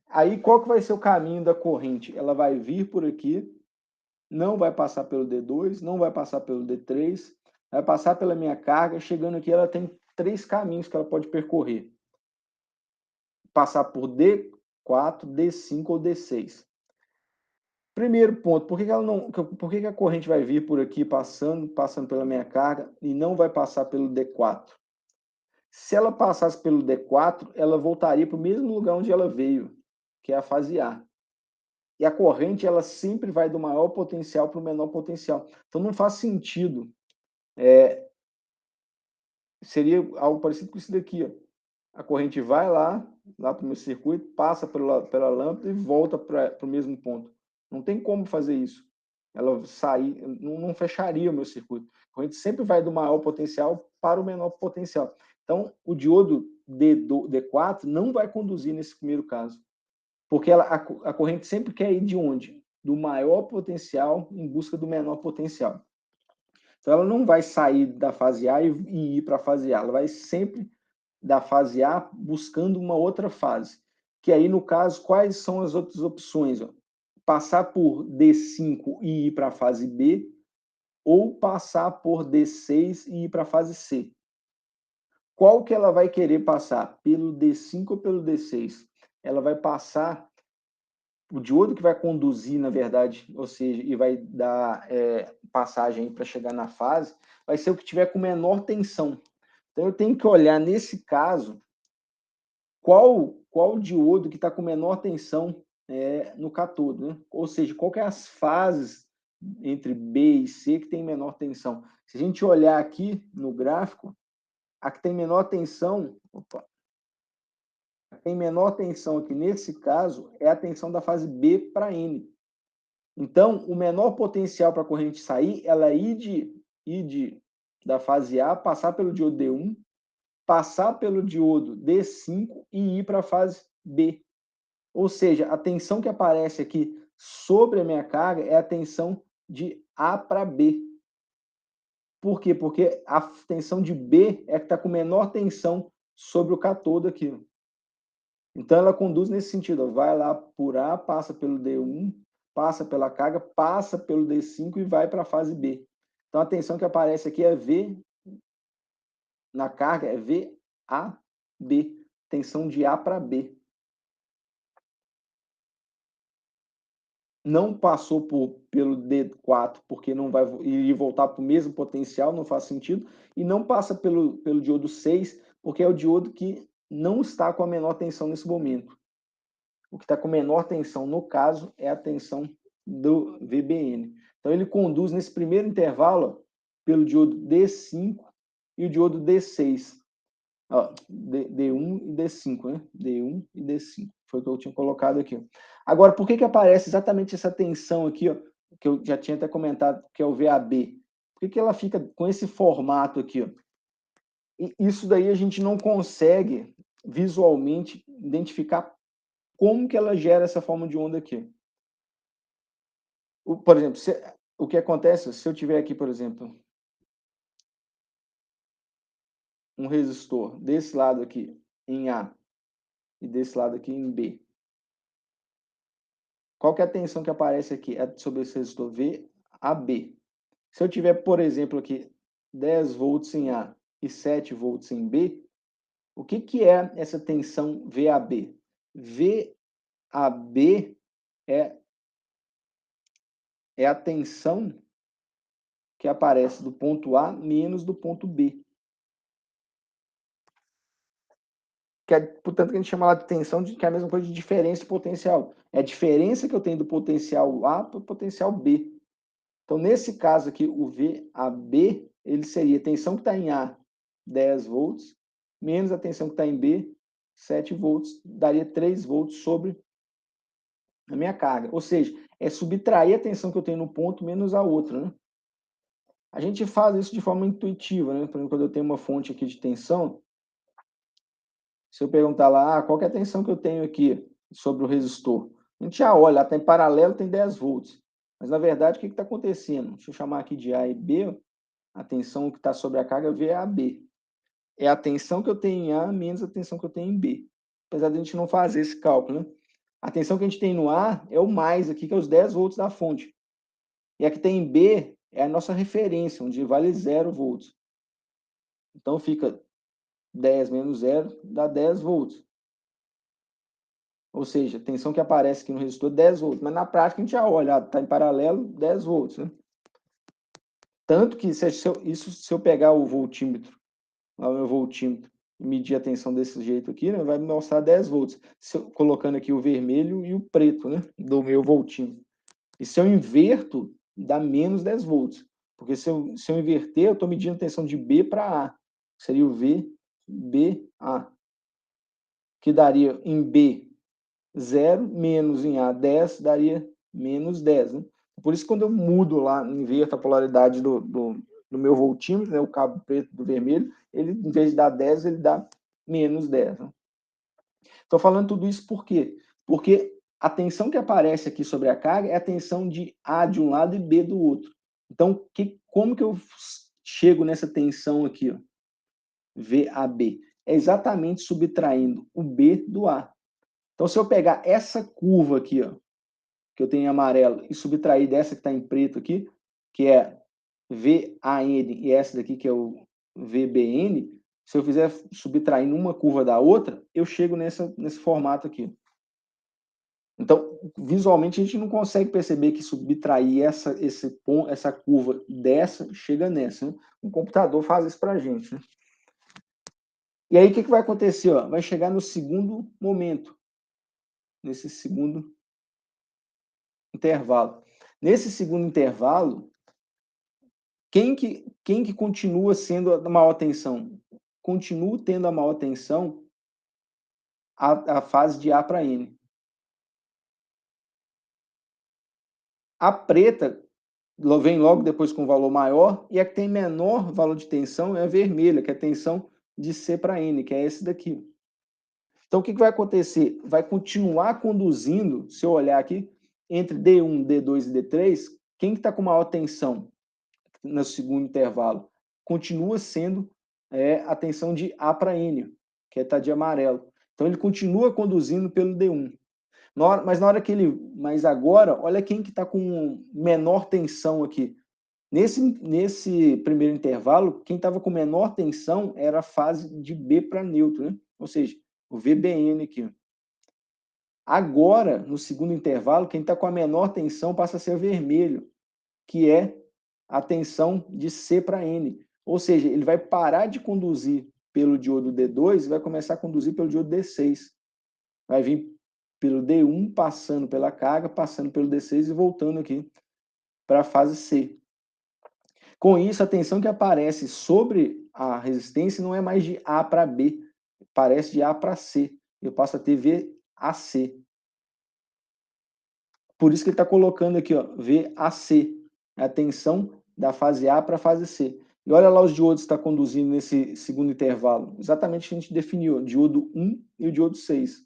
Aí, qual que vai ser o caminho da corrente? Ela vai vir por aqui, não vai passar pelo D2, não vai passar pelo D3, vai passar pela minha carga, chegando aqui ela tem 3 caminhos que ela pode percorrer. Passar por D4, D5 ou D6. Primeiro ponto, por que a corrente vai vir por aqui passando pela minha carga e não vai passar pelo D4? Se ela passasse pelo D4, ela voltaria para o mesmo lugar onde ela veio, que é a fase A. E a corrente, ela sempre vai do maior potencial para o menor potencial. Então, não faz sentido. Seria algo parecido com isso daqui. Ó. A corrente vai lá para o meu circuito, passa pela lâmpada e volta para o mesmo ponto. Não tem como fazer isso. Ela sair, não fecharia o meu circuito. A corrente sempre vai do maior potencial para o menor potencial. Então, o diodo D4 não vai conduzir nesse primeiro caso. Porque a corrente sempre quer ir de onde? Do maior potencial em busca do menor potencial. Então, ela não vai sair da fase A e ir para a fase A. Ela vai sempre da fase A buscando uma outra fase. Que aí, no caso, quais são as outras opções? Ó? Passar por D5 e ir para a fase B, ou passar por D6 e ir para a fase C. Qual que ela vai querer passar? Pelo D5 ou pelo D6? Ela vai passar, o diodo que vai conduzir, na verdade, ou seja, e vai dar passagem para chegar na fase, vai ser o que tiver com menor tensão. Então, eu tenho que olhar, nesse caso, qual diodo que está com menor tensão no cátodo, né? Ou seja, qual que é as fases entre B e C que tem menor tensão. Se a gente olhar aqui no gráfico, a que tem menor tensão, tem menor tensão aqui nesse caso é a tensão da fase B para N. Então, o menor potencial para a corrente sair, ela ir da fase A, passar pelo diodo D1, passar pelo diodo D5 e ir para a fase B. Ou seja, a tensão que aparece aqui sobre a minha carga é a tensão de A para B. Por quê? Porque a tensão de B é que está com menor tensão sobre o cátodo aqui. Então, ela conduz nesse sentido. Vai lá por A, passa pelo D1, passa pela carga, passa pelo D5 e vai para a fase B. Então, a tensão que aparece aqui é V, na carga é VAB, tensão de A para B. Não passou pelo D4, porque não vai ir voltar para o mesmo potencial, não faz sentido, e não passa pelo diodo 6, porque é o diodo que não está com a menor tensão nesse momento. O que está com menor tensão, no caso, é a tensão do VBN. Então, ele conduz nesse primeiro intervalo pelo diodo D5 e o diodo D6. Ó, D1 e D5, né? D1 e D5. Foi o que eu tinha colocado aqui. Agora, por que aparece exatamente essa tensão aqui, ó, que eu já tinha até comentado, que é o VAB? Por que ela fica com esse formato aqui? Ó? E isso daí a gente não consegue visualmente identificar como que ela gera essa forma de onda aqui. Por exemplo, o que acontece se eu tiver aqui, por exemplo, um resistor desse lado aqui em A e desse lado aqui em B. Qual que é a tensão que aparece aqui? É sobre esse resistor VAB. Se eu tiver, por exemplo, aqui 10 volts em A e 7 volts em B, o que é essa tensão VAB? VAB é a tensão que aparece do ponto A menos do ponto B. portanto, que a gente chama lá de tensão, que é a mesma coisa de diferença de potencial. É a diferença que eu tenho do potencial A para o potencial B. Então, nesse caso aqui, o VAB, ele seria a tensão que está em A, 10 volts, menos a tensão que está em B, 7 volts, daria 3 volts sobre a minha carga. Ou seja, é subtrair a tensão que eu tenho no ponto menos a outra, né? A gente faz isso de forma intuitiva, né? Por exemplo, quando eu tenho uma fonte aqui de tensão, se eu perguntar lá, qual que é a tensão que eu tenho aqui sobre o resistor? A gente já olha, está em paralelo, tem 10 volts. Mas, na verdade, o que está acontecendo? Deixa eu chamar aqui de A e B. A tensão que está sobre a carga VAB. É a tensão que eu tenho em A menos a tensão que eu tenho em B. Apesar de a gente não fazer esse cálculo, né? A tensão que a gente tem no A é o mais aqui, que é os 10 volts da fonte. E a que tem em B é a nossa referência, onde vale 0 volts. Então, fica 10 menos 0 dá 10 volts. Ou seja, a tensão que aparece aqui no resistor é 10 volts. Mas na prática a gente já olha, está em paralelo 10 volts. Né? Tanto que se eu pegar o voltímetro, lá o meu voltímetro, e medir a tensão desse jeito aqui, né, vai me mostrar 10 volts. Colocando aqui o vermelho e o preto, né, do meu voltímetro. E se eu inverto, dá menos 10 volts. Porque se eu inverter, eu estou medindo a tensão de B para A. Seria o VBA. Que daria em B 0 menos em A 10 daria menos 10. Né? Por isso, quando eu mudo lá, inverto a polaridade do meu voltímetro, né, o cabo preto do vermelho, ele, em vez de dar 10, ele dá menos 10. Né? Estou falando tudo isso por quê? Porque a tensão que aparece aqui sobre a carga é a tensão de A de um lado e B do outro. Então, como que eu chego nessa tensão aqui, ó, VAB? É exatamente subtraindo o B do A. Então, se eu pegar essa curva aqui, ó, que eu tenho em amarelo, e subtrair dessa que está em preto aqui, que é VAN, e essa daqui que é o VBN, se eu fizer subtraindo uma curva da outra, eu chego nesse formato aqui. Então, visualmente, a gente não consegue perceber que subtrair essa curva dessa chega nessa. Né? O computador faz isso para a gente. Né? E aí, o que vai acontecer? Ó? Vai chegar no segundo momento, nesse segundo intervalo. Nesse segundo intervalo, quem que continua sendo a maior tensão? Continua tendo a maior tensão a fase de A para N. A preta vem logo depois com valor maior, e a que tem menor valor de tensão é a vermelha, que é a tensão de C para N, que é esse daqui. Então, o que vai acontecer? Vai continuar conduzindo, se eu olhar aqui, entre D1, D2 e D3, quem que está com maior tensão no segundo intervalo? Continua sendo a tensão de A para N, que está de amarelo. Então, ele continua conduzindo pelo D1. Mas agora, olha quem que está com menor tensão aqui. Nesse primeiro intervalo, quem estava com menor tensão era a fase de B para neutro, né? Ou seja, o VBN aqui. Agora, no segundo intervalo, quem está com a menor tensão passa a ser o vermelho, que é a tensão de C para N. Ou seja, ele vai parar de conduzir pelo diodo D2 e vai começar a conduzir pelo diodo D6. Vai vir pelo D1, passando pela carga, passando pelo D6 e voltando aqui para a fase C. Com isso, a tensão que aparece sobre a resistência não é mais de A para B, parece de A para C. Eu passo a ter VAC. Por isso que ele está colocando aqui, ó, VAC, a tensão da fase A para a fase C. E olha lá os diodos que está conduzindo nesse segundo intervalo. Exatamente o que a gente definiu, diodo 1 e o diodo 6.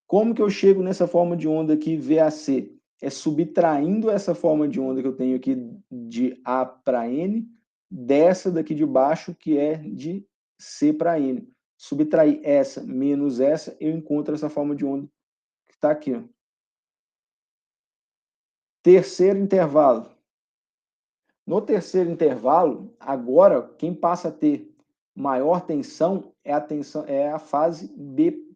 Como que eu chego nessa forma de onda aqui, VAC? É subtraindo essa forma de onda que eu tenho aqui de A para N, dessa daqui de baixo, que é de C para N. Subtrair essa menos essa, eu encontro essa forma de onda que está aqui. Ó. Terceiro intervalo. No terceiro intervalo, agora, quem passa a ter maior tensão é a fase B.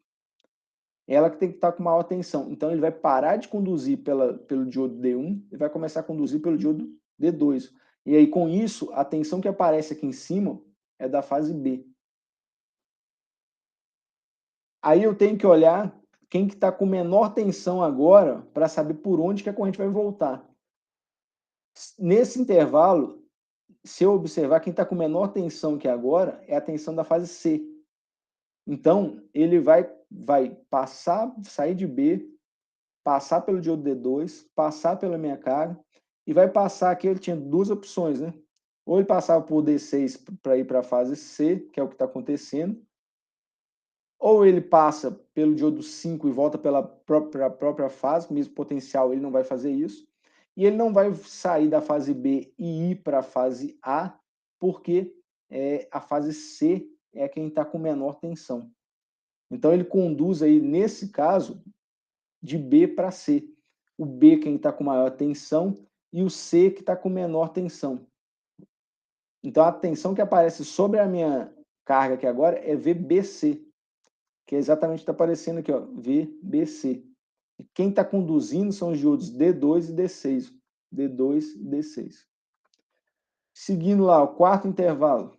Ela que tem que estar com maior tensão. Então, ele vai parar de conduzir pelo diodo D1 e vai começar a conduzir pelo diodo D2. E aí, com isso, a tensão que aparece aqui em cima é da fase B. Aí eu tenho que olhar quem que está com menor tensão agora para saber por onde que a corrente vai voltar. Nesse intervalo, se eu observar, quem está com menor tensão que agora é a tensão da fase C. Então, ele vai passar, sair de B, passar pelo diodo D2, passar pela minha carga, e vai passar aqui, ele tinha duas opções, né? Ou ele passava por D6 para ir para a fase C, que é o que está acontecendo, ou ele passa pelo diodo 5 e volta pela própria fase, mesmo potencial, ele não vai fazer isso. E ele não vai sair da fase B e ir para a fase A, porque a fase C é quem está com menor tensão. Então ele conduz aí, nesse caso, de B para C. O B quem está com maior tensão e o C que está com menor tensão. Então a tensão que aparece sobre a minha carga aqui agora é VBC, que é exatamente o que está aparecendo aqui, ó, VBC. E quem está conduzindo são os diodos D2 e D6. D2 e D6. Seguindo lá, o quarto intervalo.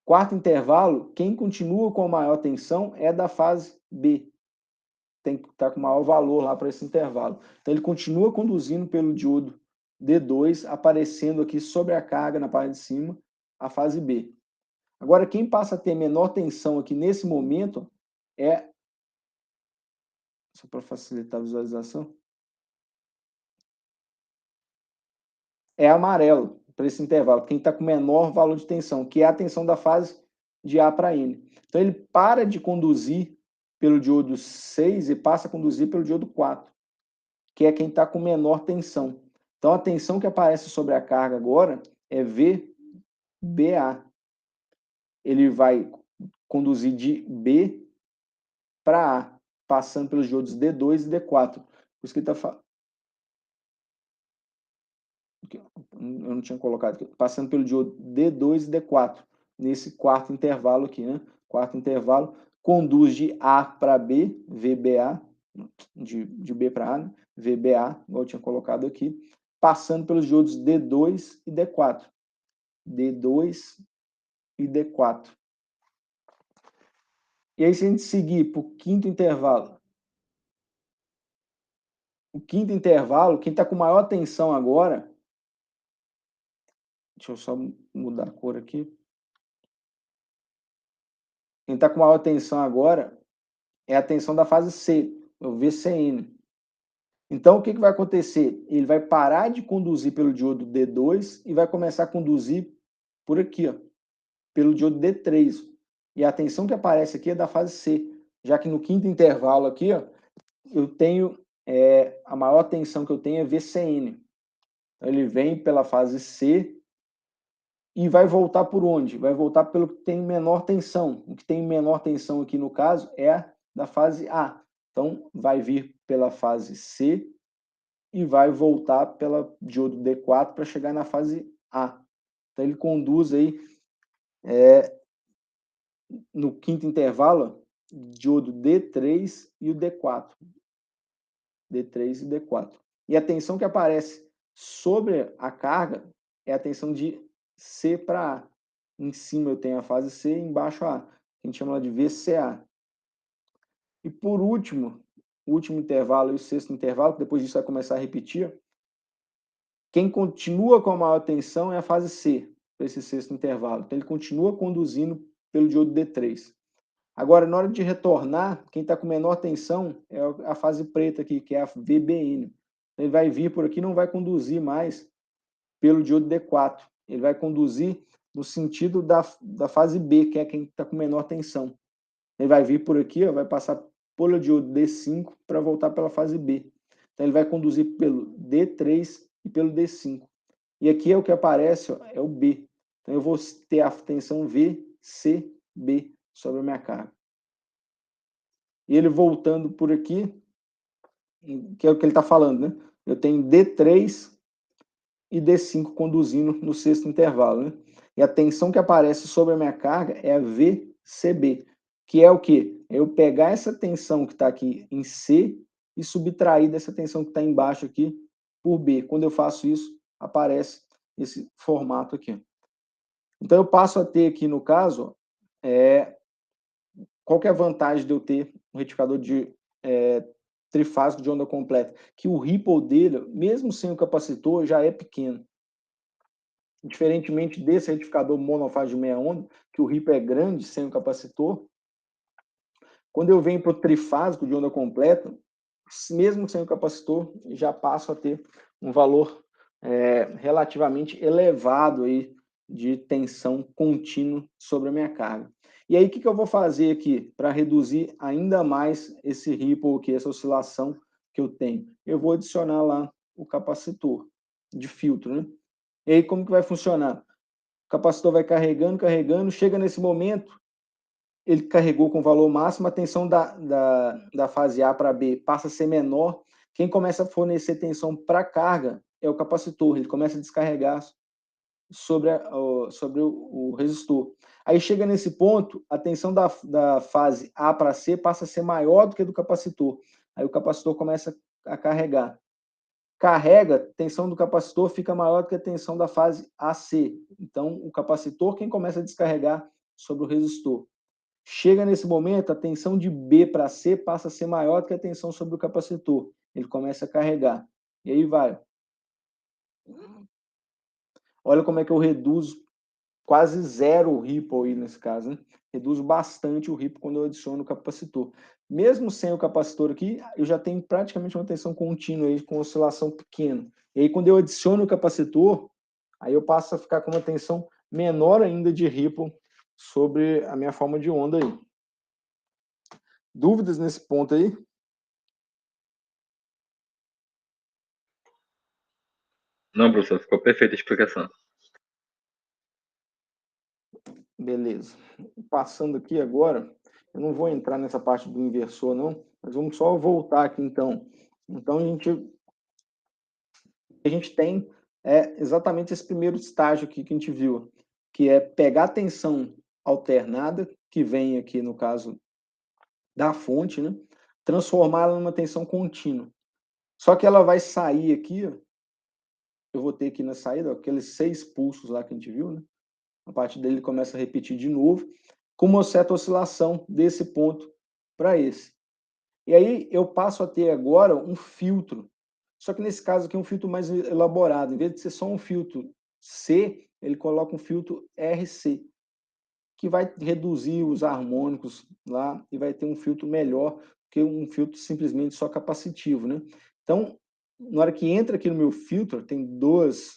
Quarto intervalo, quem continua com a maior tensão é da fase B. Tem que estar com maior valor lá para esse intervalo. Então ele continua conduzindo pelo diodo D2, aparecendo aqui sobre a carga na parte de cima, a fase B. Agora, quem passa a ter menor tensão aqui nesse momento é, só para facilitar a visualização, é amarelo para esse intervalo, quem está com menor valor de tensão, que é a tensão da fase de A para N. Então ele para de conduzir pelo diodo 6 e passa a conduzir pelo diodo 4, que é quem está com menor tensão. Então a tensão que aparece sobre a carga agora é VBA. Ele vai conduzir de B para A, passando pelos diodos D2 e D4. Por isso que ele está falando. Eu não tinha colocado aqui. Passando pelo diodo D2 e D4, nesse quarto intervalo aqui, né? Quarto intervalo, conduz de A para B, VBA, de B para A, né? VBA, igual eu tinha colocado aqui, passando pelos diodos D2 e D4. D2 e D4. E aí, se a gente seguir para o quinto intervalo, o quinto intervalo, quem está com maior tensão agora, deixa eu só mudar a cor aqui. Quem está com maior tensão agora é a tensão da fase C, o VCN. Então, o que vai acontecer? Ele vai parar de conduzir pelo diodo D2 e vai começar a conduzir por aqui, ó, pelo diodo D3. E a tensão que aparece aqui é da fase C, já que no quinto intervalo aqui, ó, eu tenho a maior tensão que eu tenho é VCN. Então, ele vem pela fase C e vai voltar por onde? Vai voltar pelo que tem menor tensão. O que tem menor tensão aqui, no caso, é a da fase A. Então, vai vir pela fase C e vai voltar pela diodo D4 para chegar na fase A. Então, ele conduz aí, no quinto intervalo, diodo D3 e o D4. D3 e D4. E a tensão que aparece sobre a carga é a tensão de C para A. Em cima eu tenho a fase C, embaixo a A. A gente chama ela de VCA. E por último, o último intervalo e o sexto intervalo, que depois disso vai começar a repetir, quem continua com a maior tensão é a fase C, para esse sexto intervalo. Então ele continua conduzindo pelo diodo D3. Agora, na hora de retornar, quem está com menor tensão é a fase preta aqui, que é a VBN. Ele vai vir por aqui, não vai conduzir mais pelo diodo D4. Ele vai conduzir no sentido da fase B, que é quem está com menor tensão. Ele vai vir por aqui, ó, vai passar pelo diodo D5 para voltar pela fase B. Então, ele vai conduzir pelo D3 e pelo D5. E aqui é o que aparece, ó, é o B. Então, eu vou ter a tensão VCB sobre a minha carga. E ele voltando por aqui, que é o que ele está falando, né? Eu tenho D3 e D5 conduzindo no sexto intervalo, né? E a tensão que aparece sobre a minha carga é a VCB, que é o quê? É eu pegar essa tensão que está aqui em C e subtrair dessa tensão que está embaixo aqui por B. Quando eu faço isso, aparece esse formato aqui. Então, eu passo a ter aqui, no caso, qual que é a vantagem de eu ter um retificador de trifásico de onda completa? Que o ripple dele, mesmo sem o capacitor, já é pequeno. Diferentemente desse retificador monofásico de meia onda, que o ripple é grande sem o capacitor, quando eu venho para o trifásico de onda completa, mesmo sem o capacitor, já passo a ter um valor relativamente elevado aí de tensão contínua sobre a minha carga. E aí, o que eu vou fazer aqui para reduzir ainda mais esse ripple aqui, essa oscilação que eu tenho? Eu vou adicionar lá o capacitor de filtro, né? E aí, como que vai funcionar? O capacitor vai carregando, carregando, chega nesse momento, ele carregou com valor máximo, a tensão da fase A para B passa a ser menor. Quem começa a fornecer tensão para a carga é o capacitor, ele começa a descarregar sobre o resistor. Aí chega nesse ponto, a tensão da fase A para C passa a ser maior do que a do capacitor. Aí o capacitor começa a carregar. Carrega, a tensão do capacitor fica maior do que a tensão da fase AC. Então, o capacitor quem começa a descarregar sobre o resistor. Chega nesse momento, a tensão de B para C passa a ser maior do que a tensão sobre o capacitor. Ele começa a carregar. E aí vai. Olha como é que eu reduzo quase zero o ripple aí nesse caso, né? Reduzo bastante o ripple quando eu adiciono o capacitor. Mesmo sem o capacitor aqui, eu já tenho praticamente uma tensão contínua aí com oscilação pequena. E aí quando eu adiciono o capacitor, aí eu passo a ficar com uma tensão menor ainda de ripple sobre a minha forma de onda aí. Dúvidas nesse ponto aí? Não, professor, ficou perfeita a explicação. Beleza. Passando aqui agora, eu não vou entrar nessa parte do inversor, não, mas vamos só voltar aqui, então. Então, a gente tem exatamente esse primeiro estágio aqui que a gente viu, que é pegar a tensão alternada, que vem aqui, no caso, da fonte, né? Transformá-la numa tensão contínua. Só que ela vai sair aqui, ó, eu vou ter aqui na saída, ó, aqueles 6 pulsos lá que a gente viu, né? A partir dele começa a repetir de novo, com uma certa oscilação desse ponto para esse. E aí eu passo a ter agora um filtro, só que nesse caso aqui é um filtro mais elaborado. Em vez de ser só um filtro C, ele coloca um filtro RC, que vai reduzir os harmônicos lá e vai ter um filtro melhor que um filtro simplesmente só capacitivo, né? Então, na hora que entra aqui no meu filtro, tem dois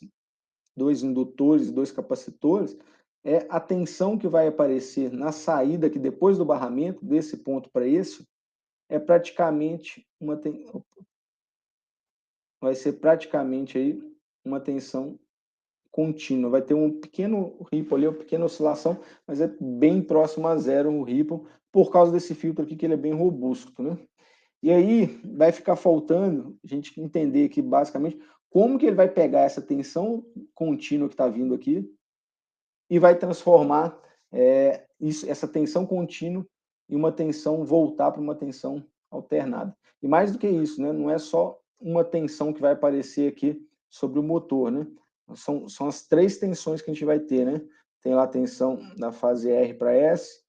indutores e 2 capacitores, a tensão que vai aparecer na saída, que depois do barramento, desse ponto para esse, é praticamente vai ser praticamente aí uma tensão contínua. Vai ter um pequeno ripple ali, uma pequena oscilação, mas é bem próximo a zero o ripple, por causa desse filtro aqui, que ele é bem robusto, né? E aí vai ficar faltando a gente entender aqui, basicamente, como que ele vai pegar essa tensão contínua que está vindo aqui e vai transformar essa tensão contínua em uma tensão, voltar para uma tensão alternada. E mais do que isso, né? Não é só uma tensão que vai aparecer aqui sobre o motor, né? São as 3 tensões que a gente vai ter, né? Tem lá a tensão da fase R para S,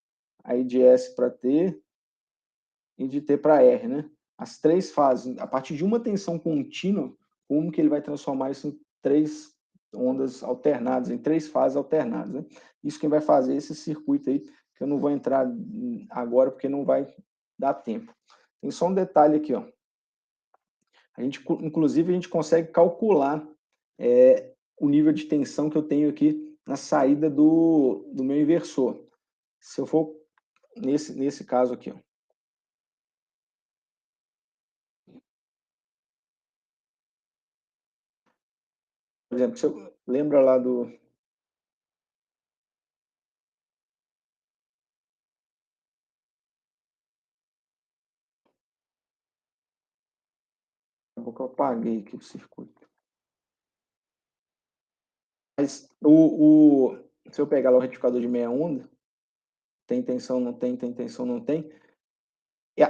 aí de S para T e de T para R, né? As 3 fases, a partir de uma tensão contínua, como que ele vai transformar isso em 3 ondas alternadas, em 3 fases alternadas, né? Isso quem vai fazer esse circuito aí, que eu não vou entrar agora porque não vai dar tempo. Tem só um detalhe aqui, ó. Inclusive, a gente consegue calcular o nível de tensão que eu tenho aqui na saída do meu inversor. Se eu for nesse caso aqui, ó. Por exemplo, você lembra lá do... Acabou que eu apaguei aqui o circuito. Mas se eu pegar lá o retificador de meia onda, tem tensão, não tem, tem tensão, não tem,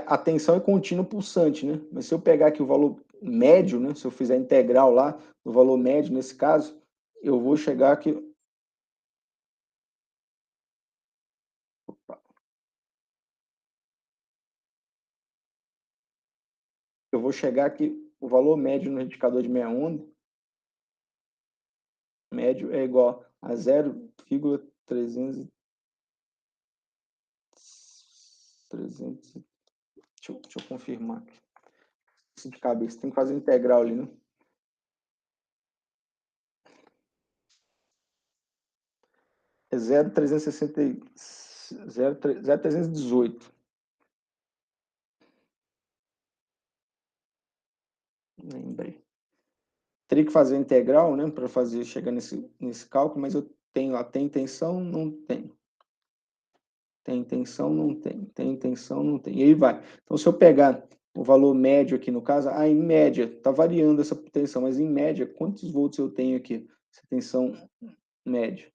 a tensão é contínua pulsante, né? Mas se eu pegar aqui o valor médio, né? Se eu fizer integral lá, o valor médio nesse caso, eu vou chegar aqui... Opa. eu vou chegar aqui, o valor médio no retificador de meia onda, médio é igual a 0,300. Deixa eu confirmar aqui. Isso de cabeça, tem que fazer integral ali, né? É 0,318. Lembrei. Teria que fazer integral, né, para fazer chegar nesse cálculo, mas eu tenho lá, tem tensão? Não tem. Tem tensão? Não tem. Tem tensão? Não tem. E aí vai. Então, se eu pegar o valor médio aqui no caso, em média, está variando essa tensão, mas em média, quantos volts eu tenho aqui? Essa tensão média.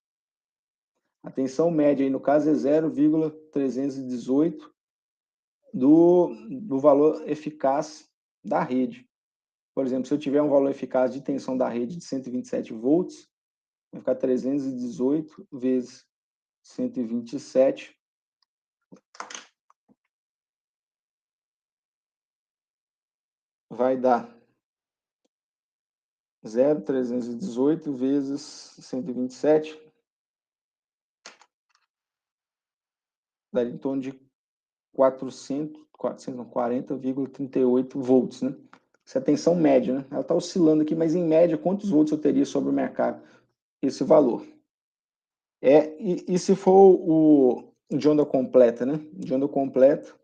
A tensão média aí no caso é 0,318 do valor eficaz da rede. Por exemplo, se eu tiver um valor eficaz de tensão da rede de 127 volts, vai ficar 318 vezes 127. Vai dar 0,318 vezes 127. Daria em torno de 440,38 volts, né? Essa é a tensão média, né? Ela está oscilando aqui, mas em média, quantos volts eu teria sobre o mercado? Esse valor. E se for o de onda completa, né? De onda completa,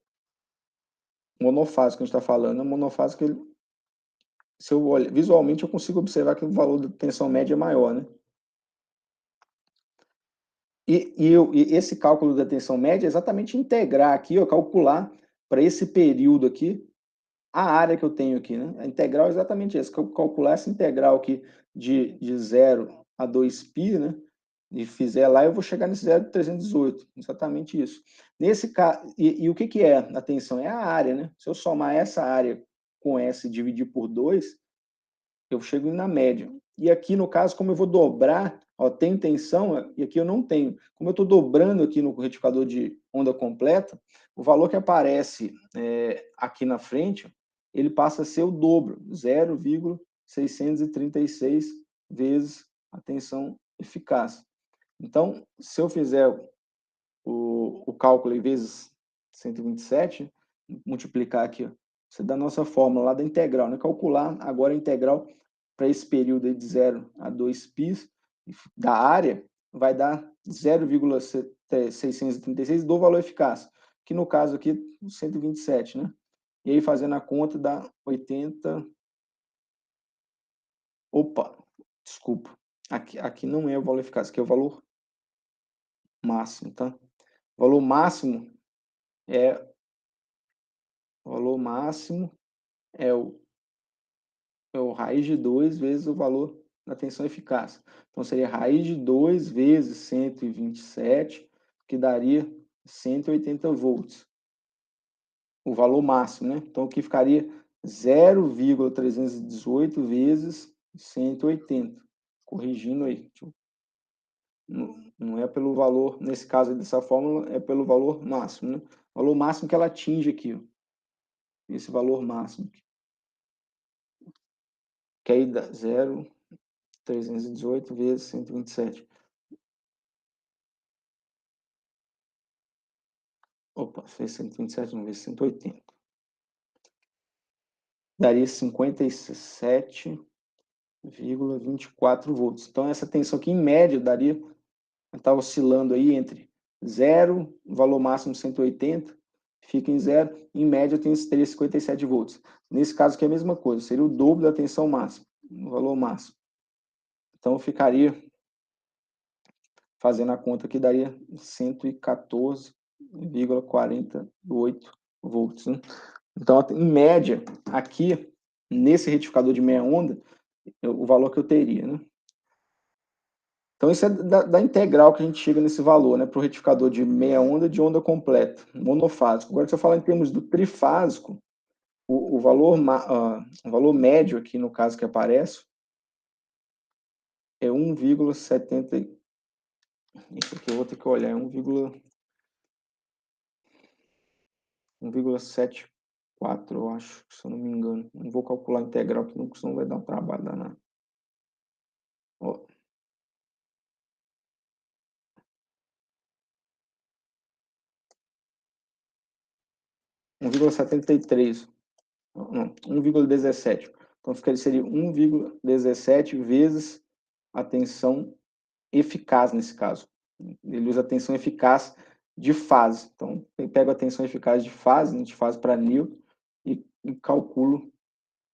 monofásico que a gente está falando, monofásico, se eu olhar visualmente, eu consigo observar que o valor da tensão média é maior, né? E esse cálculo da tensão média é exatamente integrar aqui, ó, calcular para esse período aqui, a área que eu tenho aqui, né? A integral é exatamente essa, calcular essa integral aqui de 0 a 2π, né? E fizer lá, eu vou chegar nesse 0,318, exatamente isso. Nesse caso, e o que é a tensão? É a área, né? Se eu somar essa área com essa e dividir por 2, eu chego na média. E aqui, no caso, como eu vou dobrar, ó, tem tensão, e aqui eu não tenho. Como eu estou dobrando aqui no retificador de onda completa, o valor que aparece aqui na frente, ele passa a ser o dobro, 0,636 vezes a tensão eficaz. Então, se eu fizer o cálculo em vezes 127, multiplicar aqui, você dá a nossa fórmula lá da integral, né? Calcular agora a integral para esse período de 0 a 2π da área, vai dar 0,636 do valor eficaz, que no caso aqui, 127, né? E aí, fazendo a conta, dá 80... Opa, desculpa. Aqui não é o valor eficaz, aqui é o valor máximo, tá? O valor máximo é o raiz de 2 vezes o valor da tensão eficaz. Então, seria raiz de 2 vezes 127, que daria 180 volts. O valor máximo, né? Então, aqui ficaria 0,318 vezes 180. Corrigindo aí. Não é pelo valor, nesse caso dessa fórmula, é pelo valor máximo, né? O valor máximo que ela atinge aqui, ó. Esse valor máximo. Que aí dá 0,318 vezes 127. Opa, fez 127, não, vezes 180. Daria 57,24 volts. Então, essa tensão aqui, em média, daria, está oscilando aí entre 0, valor máximo 180, fica em 0, em média teria 57 volts. Nesse caso aqui é a mesma coisa, seria o dobro da tensão máxima, o valor máximo. Então, ficaria, fazendo a conta aqui, daria 114,48 volts, né? Então, em média, aqui, nesse retificador de meia onda, o valor que eu teria, né? Então, isso é da integral que a gente chega nesse valor, né? Para o retificador de meia onda de onda completa, monofásico. Agora, se eu falar em termos do trifásico, o valor médio aqui, no caso que aparece, é 1,70. Isso aqui eu vou ter que olhar, é 1,74. 4, eu acho, se eu não me engano. Não vou calcular integral aqui, não, senão vai dar um trabalho danado. Ó. Um 1,73. Não, 1,17. Então seria 1,17 vezes a tensão eficaz nesse caso. Ele usa a tensão eficaz de fase. Então, eu pego a tensão eficaz de fase, de fase para Newton, e calculo,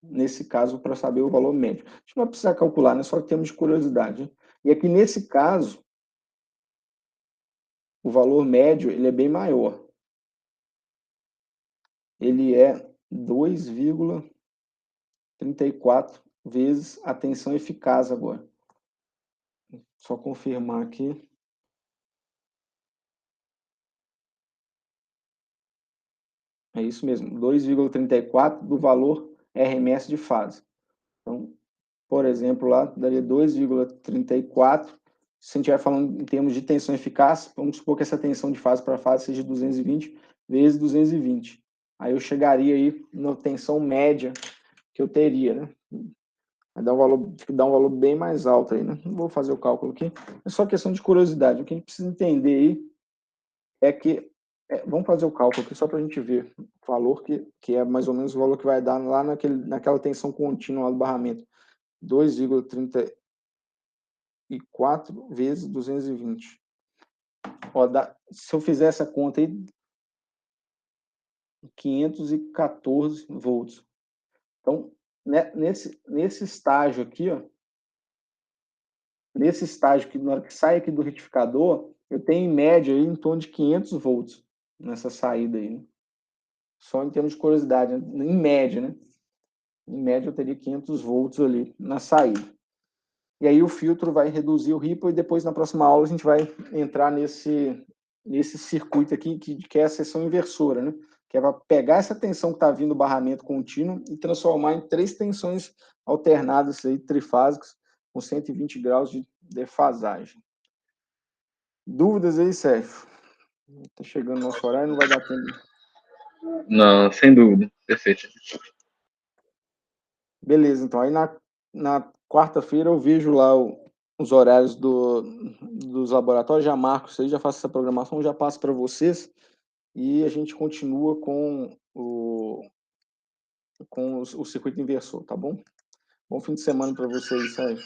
nesse caso, para saber o valor médio. A gente não vai precisar calcular, né? Só temos de curiosidade. Né? E aqui, nesse caso, o valor médio ele é bem maior. Ele é 2,34 vezes a tensão eficaz agora. Só confirmar aqui. É isso mesmo, 2,34 do valor RMS de fase. Então, por exemplo, lá daria 2,34. Se a gente estiver falando em termos de tensão eficaz, vamos supor que essa tensão de fase para fase seja 220 vezes 220. Aí eu chegaria aí na tensão média que eu teria, né? Vai dar um valor bem mais alto aí, né? Não vou fazer o cálculo aqui. É só questão de curiosidade. O que a gente precisa entender aí é que vamos fazer o cálculo aqui só para a gente ver o valor que é mais ou menos o valor que vai dar lá naquela tensão contínua lá do barramento. 2,34 vezes 220. Ó, se eu fizer essa conta aí, 514 volts. Então, né, nesse estágio aqui, ó, nesse estágio que na hora que sai aqui do retificador, eu tenho em média aí em torno de 500 volts nessa saída aí. Né? Só em termos de curiosidade, né? Em média, né? Em média eu teria 500 volts ali na saída. E aí o filtro vai reduzir o ripple e depois na próxima aula a gente vai entrar nesse circuito aqui que é a seção inversora, né? Que é para pegar essa tensão que está vindo do barramento contínuo e transformar em 3 tensões alternadas aí, trifásicas com 120 graus de defasagem. Dúvidas aí, Sérgio? Está chegando o nosso horário, não vai dar tempo. Não, sem dúvida. Perfeito. Beleza, então aí na quarta-feira eu vejo lá os horários dos laboratórios, já marco isso aí, já faço essa programação, já passo para vocês e a gente continua com o circuito inversor, tá bom? Bom fim de semana para vocês, Sérgio.